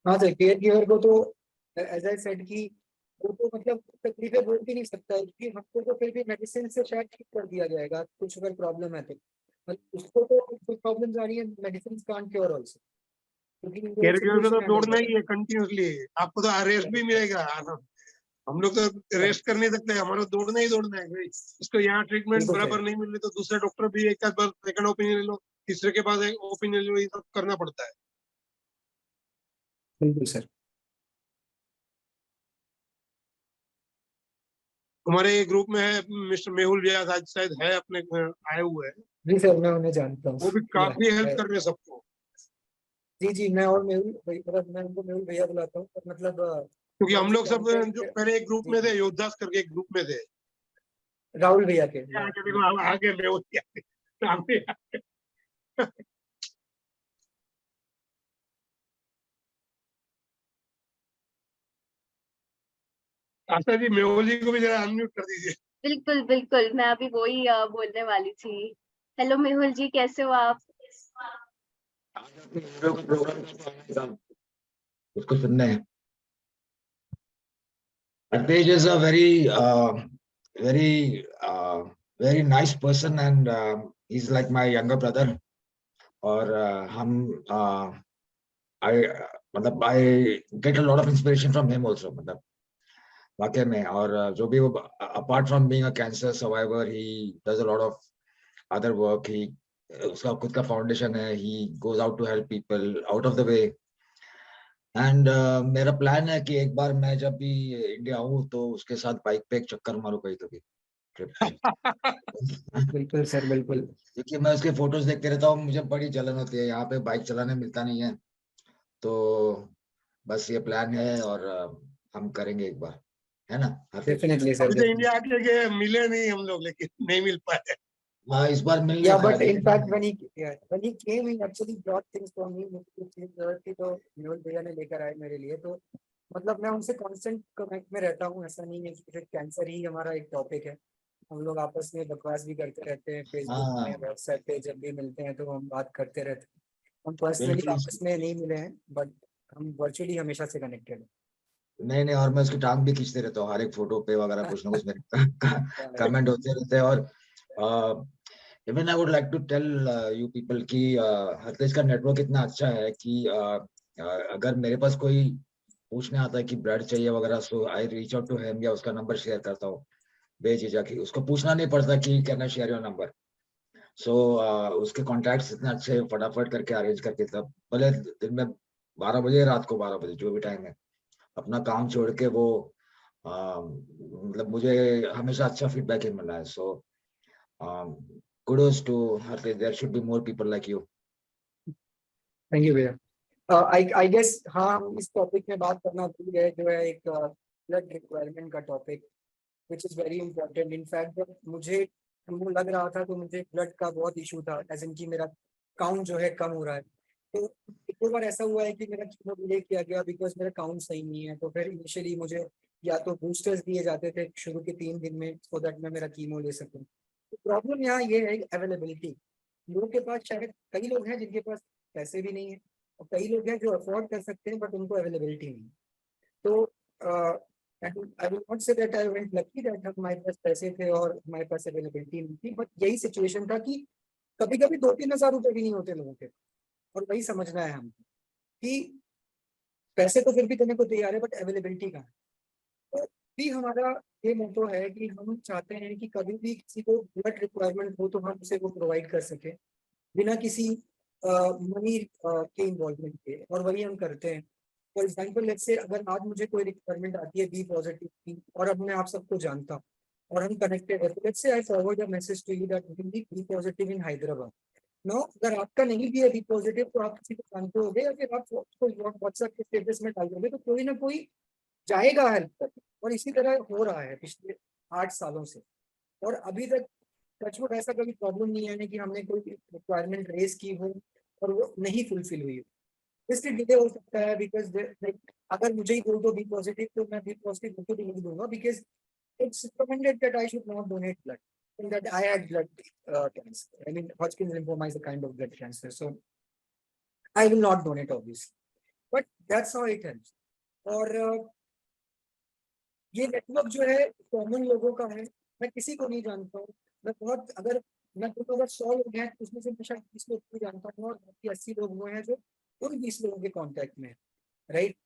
हाँ सर, केयर गिवर को तो एज आई सेड कि वो तो मतलब तकलीफें बोल भी नहीं सकता है, क्योंकि हमको तो फिर भी मेडिसिन से शायद ठीक कर दिया जाएगा कुछ अगर प्रॉब्लम है तो। उसको तो कुछ प्रॉब्लम्स आ रही है, मेडिसिन कांट क्योर आल्सो, क्योंकि वो केयर गिवर को तो सिचुएशन दौड़ना ही है कंटिन्यूसली, आपको तो रेस्ट भी मिलेगा। हम लोग तो रेस्ट कर नहीं सकते, हमारा दौड़ना ही दौड़ना है भाई। इसको यहाँ ट्रीटमेंट बिल्कुल बराबर सही, नहीं मिल रही तो दूसरे डॉक्टर भी एक बार सेकंड ओपिनियन ले लो, तीसरे के पास एक ओपिनियन ले लो, ये सब करना पड़ता है। बिल्कुल सर। हमारे ग्रुप में है मिस्टर मेहुल व्यास, आज शायद है अपने आए हुए हैं, जी सर, मैं उन्हें जानता हूँ। वो भी काफी हेल्प मैं- कर रहे हैं सबको। जी जी, मैं और मेहुल भाई, मतलब मैं उनको मेहुल भैया बुलाता हूँ, पर मतलब क्योंकि हम ऐसे लोग सब जो कांटेक्ट। पहले एक ग्रुप जी में थे, जी, योद्धास करके एक ग्रुप में थे। राहुल भैया के, आगे देखो, अब आगे मेहुल सामने। आशा जी, मेहुल जी को भी जरा अनम्यूट कर दीजिए। बिल्कुल बिल्कुल, मैं अभी वही बोलने वाली थी। हेलो मेहुल जी, कैसे हो आप? प्रोग्राम उसको सुनने हैं। Arpej is a very, very nice person, and he's like my younger brother. और हम I मतलब I get a lot of inspiration from him also, मतलब वाकई में। और जो भी वो, apart from being a cancer survivor, he does a lot of other work. He उसका खुद का फाउंडेशन है, he goes out to help people out of the way. And मेरा प्लान है कि एक बार मैं जब भी इंडिया आऊँ तो उसके साथ बाइक पे एक चक्कर मारूं कहीं तो भी ट्रिप पे। बिल्कुल सर, बिल्कुल। क्योंकि मैं उसके फोटोज देखते रहता हूँ, मुझे बड़ी जलन होती है, यहाँ पे बाइक चलाने मिलता नहीं है। तो बस ये प्लान है, और हम करेंगे एक बार, है ना हर्षित? डेफिनेटली सर, अभी तो डेफिनेटली। इंडिया आके के मिले नहीं हम लोग, लेकिन नहीं मिल पाए। हाँ, इस बार मिल नहीं Yeah, पाया but in fact, लेकिन when he came, he actually brought things for me. मुझे कुछ चीज जरूरत थी तो मेहुल भैया ने लेकर आए मेरे लिए। तो मतलब मैं उनसे कांस्टेंट कनेक्ट में रहता हूँ, ऐसा नहीं है कि सिर्फ कैंसर ही हमारा एक टॉपिक है। हम लोग आपस में बकवास भी करते रहते हैं, फेसबुक में, हाँ व्हाट्सएप पे जब भी मिलते हैं तो हम बात करते रहते हैं। हम पर्सनली बिल्कुल। आपस में नहीं मिले हैं, बट हम वर्चुअली हमेशा से कनेक्टेड नहीं नहीं, और मैं उसकी टांग भी खींचते रहता हूँ हर एक फोटो पे वगैरह, कुछ ना कुछ मेरे हैं। कमेंट होते रहते हैं। और even I would like to tell you people कि हर्षित का नेटवर्क इतना अच्छा है कि अगर मेरे पास कोई पूछने आता है कि ब्लड चाहिए वगैरह, so I reach out to him, या उसका नंबर शेयर करता हूँ बेझिझक ही। उसको पूछना नहीं पड़ता कि can I share your number. So उसके कॉन्टैक्ट्स इतने अच्छे, फटाफट करके अरेंज करके, तब भले दिन में 12 बजे, रात को 12 बजे, जो भी टाइम है, अपना काम छोड़ के वो मतलब मुझे हमेशा अच्छा फीडबैक ही मिला है। सो kudos to Harpreet. There should be more people like you. Thank you भैया। आई गेस हाँ, हम इस टॉपिक में बात करना भूल गए, जो है एक ब्लड रिक्वायरमेंट का topic, which is very important. In fact जब मुझे वो लग रहा था तो मुझे ब्लड का बहुत इशू था, एज इन की मेरा काउंट जो है कम हो रहा है। तो एक दो बार ऐसा हुआ है कि मेरा कीमो डिले किया गया बिकॉज मेरा काउंट सही नहीं है। तो फिर इनिशियली मुझे या तो बूस्टर्स दिए जाते थे शुरू के 3 दिन में, सो दैट मैं मेरा कीमो ले सकूं। तो प्रॉब्लम यहाँ ये है अवेलेबिलिटी। लोगों के पास शायद, कई लोग हैं जिनके पास पैसे भी नहीं है, और कई लोग हैं जो अफोर्ड कर सकते हैं बट उनको अवेलेबिलिटी नहीं है। तो आई will not say that I went lucky that हमारे पास पैसे थे और हमारे पास अवेलेबिलिटी नहीं थी, बट यही सिचुएशन था कि कभी कभी 2-3 हज़ार रुपए भी नहीं होते लोगों के। और वही समझना है हमको कि पैसे तो फिर भी देने को तैयार है, बट अवेलेबिलिटी कहाँ है। तो भी हमारा ये मोटो है कि हम चाहते हैं कि कभी भी किसी को ब्लड रिक्वायरमेंट हो तो हम उसे वो प्रोवाइड कर सके बिना किसी मनी के इन्वॉल्वमेंट के, और वही हम करते हैं। फॉर एग्जाम्पल, लेट्स से अगर आज मुझे कोई रिक्वायरमेंट आती है बी पॉजिटिव की, और अब मैं आप सबको जानता हूँ और हम कनेक्टेड है, तो let's say I forward a message to you that be positive in Hyderabad. No, अगर आपका नहीं भी है बी पॉजिटिव तो आप किसी को जानते होगे, या फिर आप व्हाट्सएप के स्टेटस में डालोगे तो कोई ना कोई जाएगा हेल्प करने। और इसी तरह हो रहा है पिछले 8 सालों से, और अभी तक टचवुड ऐसा कभी प्रॉब्लम नहीं है कि हमने कोई रिक्वायरमेंट रेज की हो और वो नहीं फुलफिल हुई हो। इसलिए डिले हो सकता है बिकॉज अगर मुझे ही बोल दो बी पॉजिटिव तो मैं बी पॉजिटिव होकर भी नहीं दूंगा, because it's recommended that I should not donate blood, and that I had blood cancer. I mean, Hodgkin's lymphoma is a kind of blood cancer, so I will not donate obviously. But that's how it helps. और ये network जो है common लोगों का है, मैं किसी को नहीं जानता हूँ। मैं बहुत, अगर मैं तो अगर 100 लोग हैं उसमें से मैं शायद 20 लोग को जानता हूँ और बाकी 80 लोग वो हैं जो उन 20 लोगों के कांटेक्ट में है, राइट?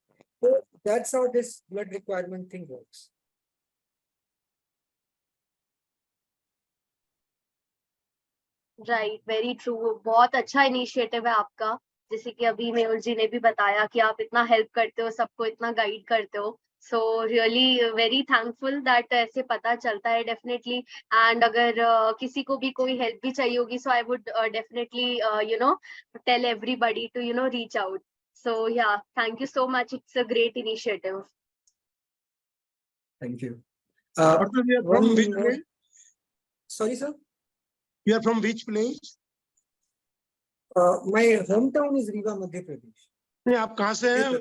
तो that's how this blood requirement thing works. Right, very true. बहुत अच्छा इनिशिएटिव है आपका। जैसे कि अभी मेहुल जी ने भी बताया कि आप इतना हेल्प करते हो, सबको इतना गाइड करते हो। So really very thankful that ऐसे पता चलता है डेफिनेटली। एंड अगर किसी को भी कोई हेल्प भी चाहिए होगी, so I would definitely tell everybody to reach out. So yeah, thank you so much, it's a great initiative. Thank you. Doctor, you are from which place? Sorry sir, You are from which place? my hometown is Rewa Madhya Pradesh. नहीं, आप कहाँ से हैं?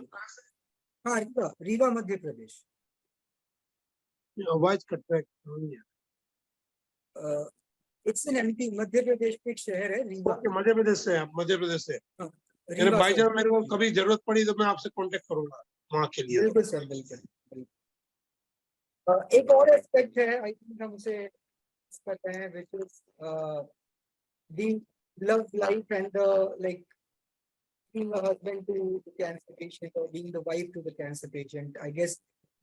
हाँ, रीवा मध्य प्रदेश। आवाज cut रहा है। It's an MP, Madhya Pradesh के एक शहर है रीवा। ओके, मध्य प्रदेश से हैं आप, मध्य प्रदेश से। हाँ, मेरे रीवा भाई से। जब मेरे को कभी जरूरत पड़ी तो मैं आपसे कांटेक्ट करूंगा वहाँ के लिए। बिल्कुल सर, बिल्कुल। एक और एस्पेक्ट है, आई थिंक हम उसे करते हैं, which is the love life and the like being a husband to the cancer patient or being the wife to the cancer patient. I guess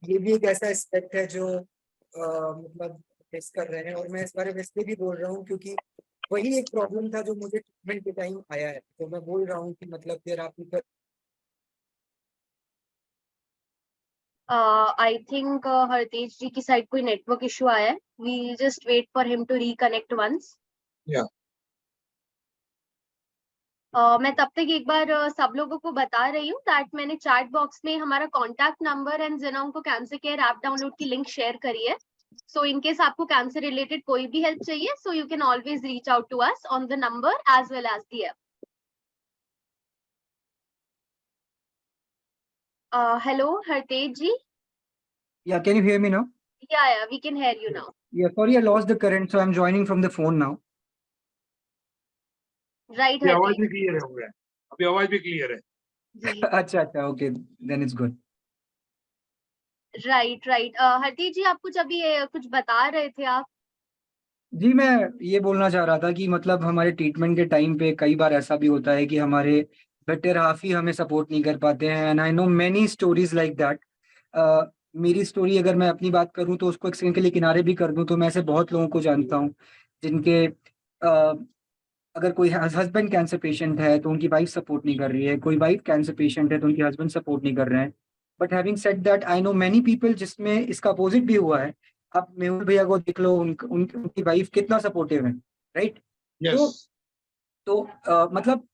ये भी एक ऐसा एस्पेक्ट है जो मतलब फेस कर रहे हैं, और मैं इस बारे में इसलिए भी बोल रहा हूँ क्योंकि वही एक प्रॉब्लम था जो मुझे ट्रीटमेंट के टाइम आया है। तो मैं बोल रहा हूँ कि मतलब फिर आप आई थिंक हरतेज जी की साइड कोई नेटवर्क इशू आया है। We just wait for him to reconnect once. या मैं तब तक एक बार सब लोगों को बता रही हूँ दैट मैंने चैट बॉक्स में हमारा contact number and genome cancer care app download की लिंक शेयर करी है। सो इन केस आपको कैंसर रिलेटेड कोई भी हेल्प चाहिए, so you can always reach out to us on the number as well as the app. Hello Hartej ji. Yeah, can you hear me now? Yeah, we can hear you now. Yeah, sorry, I lost the current, so I'm joining from the phone now. Right, ये आवाज हरतेज भी clear है हो गया, अभी आवाज भी clear है। जी। अच्छा, okay, then it's good. Right Hartej ji, आप कुछ अभी कुछ बता रहे थे आप। जी, मैं ये बोलना चाह रहा था कि मतलब हमारे ट्रीटमेंट के टाइम पे कई बार ऐसा भी होता है कि हमारे बेटर हाफ ही हमें सपोर्ट नहीं कर पाते हैं, and I know many stories like that. मेरी स्टोरी अगर मैं अपनी बात करूं तो उसको एक सेकंड के लिए किनारे भी कर दूं तो मैं ऐसे बहुत लोगों को जानता हूं जिनके अगर कोई हस्बैंड कैंसर पेशेंट है तो उनकी वाइफ सपोर्ट नहीं कर रही है, कोई वाइफ कैंसर पेशेंट है तो उनके हस्बैंड सपोर्ट नहीं कर रहे हैं। But having said that, I know many people जिसमें इसका अपोजिट भी हुआ है। आप मेहुल भैया को देख लो, उनकी वाइफ कितना सपोर्टिव है, राइट? यस, तो मतलब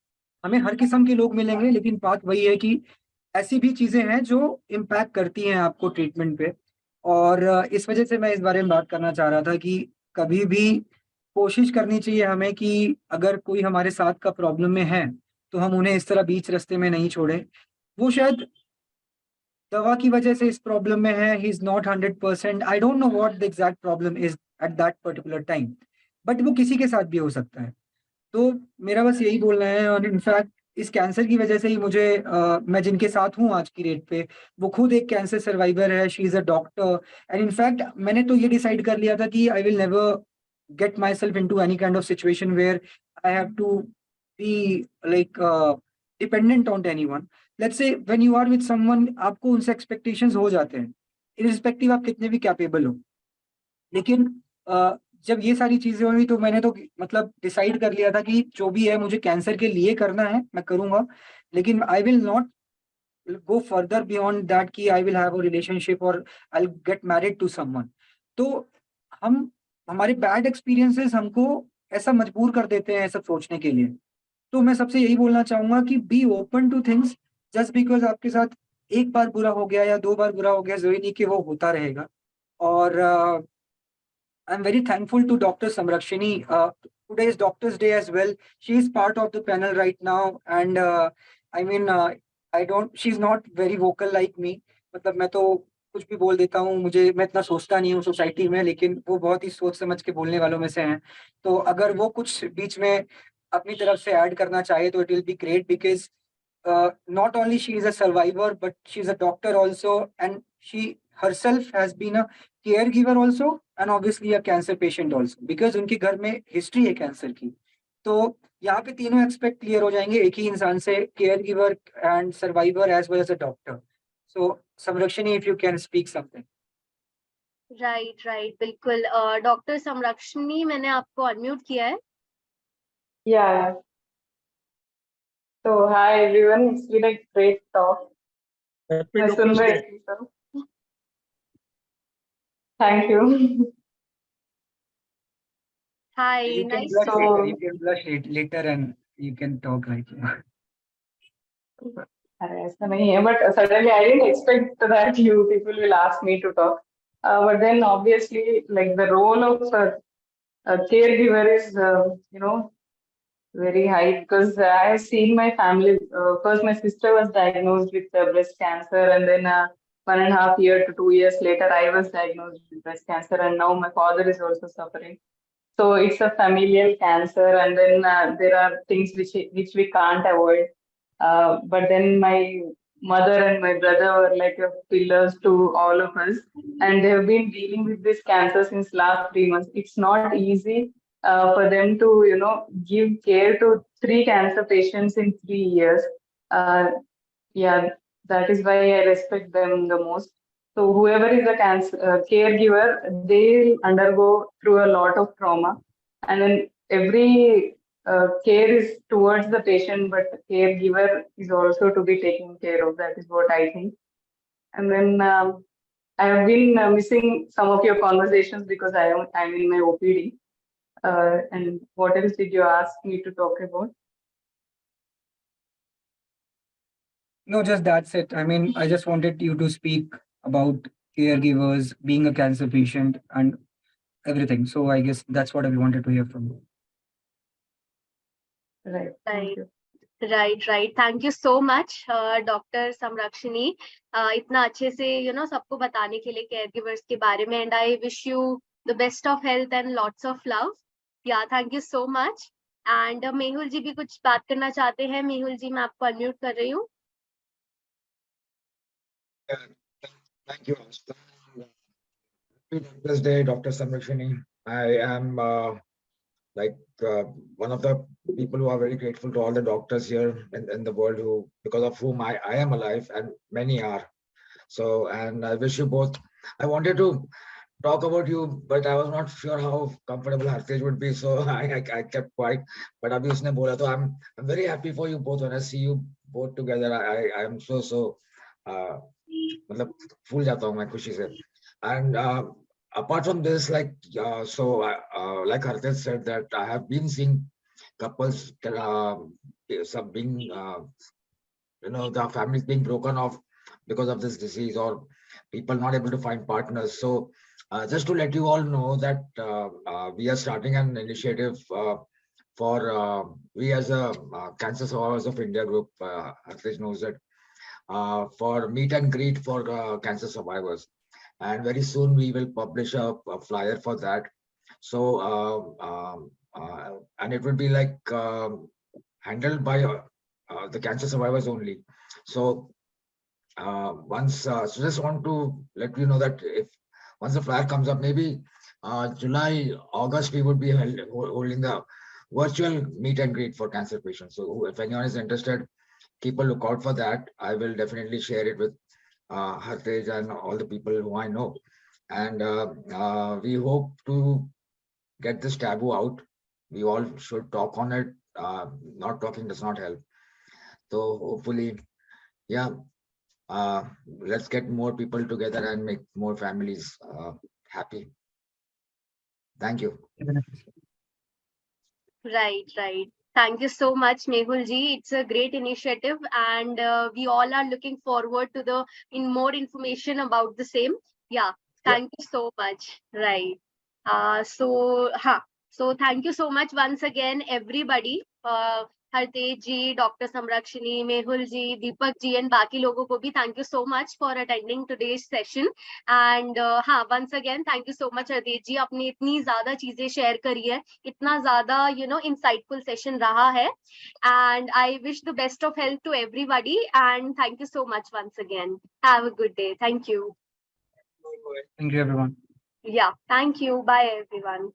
हमें हर किस्म के लोग मिलेंगे, लेकिन बात वही है कि ऐसी भी चीजें हैं जो इम्पैक्ट करती हैं आपको ट्रीटमेंट पे। और इस वजह से मैं इस बारे में बात करना चाह रहा था कि कभी भी कोशिश करनी चाहिए हमें कि अगर कोई हमारे साथ का प्रॉब्लम में है तो हम उन्हें इस तरह बीच रास्ते में नहीं छोड़ें। वो शायद दवा की वजह से इस प्रॉब्लम में है, he is not 100%, I don't know what the exact problem is at that particular time, but वो किसी के साथ भी हो सकता है। तो मेरा बस यही बोलना है। और इनफैक्ट इस कैंसर की वजह से ही मुझे मैं जिनके साथ हूँ आज की डेट पे, वो खुद एक कैंसर सर्वाइवर है, she is a doctor. And in fact मैंने तो ये डिसाइड कर लिया था कि I will never get myself into any kind of situation where I have to be like dependent on anyone. Let's say when you are with someone, आपको उनसे expectations हो जाते हैं, irrespective आप कितने भी capable हो। लेकिन जब ये सारी चीजें हुई तो मैंने तो मतलब डिसाइड कर लिया था कि जो भी है मुझे कैंसर के लिए करना है मैं करूंगा, लेकिन I will not go further beyond that कि I will have a relationship और I will get married to someone. तो हम हमारे बैड एक्सपीरियंसेस हमको ऐसा मजबूर कर देते हैं ऐसा सोचने के लिए। तो मैं सबसे यही बोलना चाहूंगा कि be open two things. Just because आपके साथ एक बार बुरा हो गया या 2 बार बुरा हो गया, जरूरी नहीं कि वो होता रहेगा। और I'm very thankful to Dr. Samrakshini. Today is Doctor's Day as well. She is part of the panel right now, and I mean, I don't. She's not very vocal like me. मतलब मैं तो कुछ भी बोल देता हूँ, मैं इतना सोचता नहीं हूँ सोसाइटी में, लेकिन वो बहुत ही सोच समझ के बोलने वालों में से हैं। तो अगर वो कुछ बीच में अपनी तरफ से ऐड करना चाहे तो it will be great, because not only she is a survivor but she is a doctor also, and herself has been a caregiver also and obviously a cancer patient also, because उनके घर में history है cancer की। तो यहाँ पे तीनों expect clear हो जाएंगे एक ही इंसान से, care giver and survivor as well as a doctor. So Sanrakshani, if you can speak something. Right, बिल्कुल। डॉक्टर संरक्षणी, मैंने आपको अनम्यूट किया है। Yeah. So hi everyone, it's been a great talk. Happy मैं सुन Doctors रही Day. थी सब। Thank you. Hi, You can nice blush to So- later. You can blush later and you can talk right now. अरे ऐसा नहीं है, but suddenly I didn't expect that you people will ask me to talk. But then obviously, like the role of a caregiver is, very high, because I have seen my family. First, my sister was diagnosed with breast cancer, and then 1.5 year to 2 years later, I was diagnosed with breast cancer, and now my father is also suffering. So it's a familial cancer, and then there are things which we can't avoid. But then my mother and my brother were like pillars to all of us, and they have been dealing with this cancer since last 3 months. It's not easy for them to give care to 3 cancer patients in 3 years. Yeah, that is why I respect them the most. So whoever is a cancer caregiver, they'll undergo through a lot of trauma, and then every care is towards the patient, but caregiver is also to be taken care of. That is what I think. And then I have been missing some of your conversations because I'm in my OPD. And what else did you ask me to talk about? No, just that's it. I mean, I just wanted you to speak about caregivers, being a cancer patient, and everything. So I guess that's what I wanted to hear from you. Right. Thank you. Right, thank you so much doctor Sanrakshani, इतना अच्छे से सबको बताने के लिए care givers के बारे में। And I wish you the best of health and lots of love. Yeah thank you so much. And Mehul ji भी कुछ बात करना चाहते हैं। मेहुल जी, मैं आपको अनम्यूट कर रही हूँ। Thank you. Happy Doctors Day, Dr. Samrakshini. I am one of the people who are very grateful to all the doctors here in the world who, because of whom I am alive, and many are. So, and I wish you both. I wanted to talk about you, but I was not sure how comfortable Hartej would be, so I kept quiet. But abhi usne bola, so I'm very happy for you both. When I see you both together, I am so मतलब फूल जाता हूँ मैं खुशी से. And apart from this, like Hartej said, that I have been seeing couples some being the families being broken off because of this disease, or people not able to find partners. So just to let you all know that we are starting an initiative for we as a Cancer Survivors of India group, Hartej knows it, for meet and greet for cancer survivors. And very soon we will publish a flyer for that. So and it will be like handled by the cancer survivors only. So so just want to let you know that if once the flyer comes up, maybe July, August, we would be holding the virtual meet and greet for cancer patients. So if anyone is interested, keep a lookout for that. I will definitely share it with Hartej and all the people who I know. And we hope to get this taboo out. We all should talk on it. Not talking does not help. So hopefully, yeah, let's get more people together and make more families happy. Thank you. Right. Thank you so much, Mehul ji. It's a great initiative, and we all are looking forward to more information about the same. Yeah, thank you so much. Right. So thank you so much once again, everybody. Hartej ji, Dr. Samrakshini, Mehul ji, Deepak ji, and बाकी लोगों को भी thank you so much for attending today's session. And once again thank you so much Hartej ji, आपने इतनी ज़्यादा चीजें share करी है, इतना ज़्यादा insightful session रहा है. And I wish the best of health to everybody. And thank you so much once again. Have a good day. Thank you. Bye. Thank you, everyone. Yeah, thank you. Bye, everyone.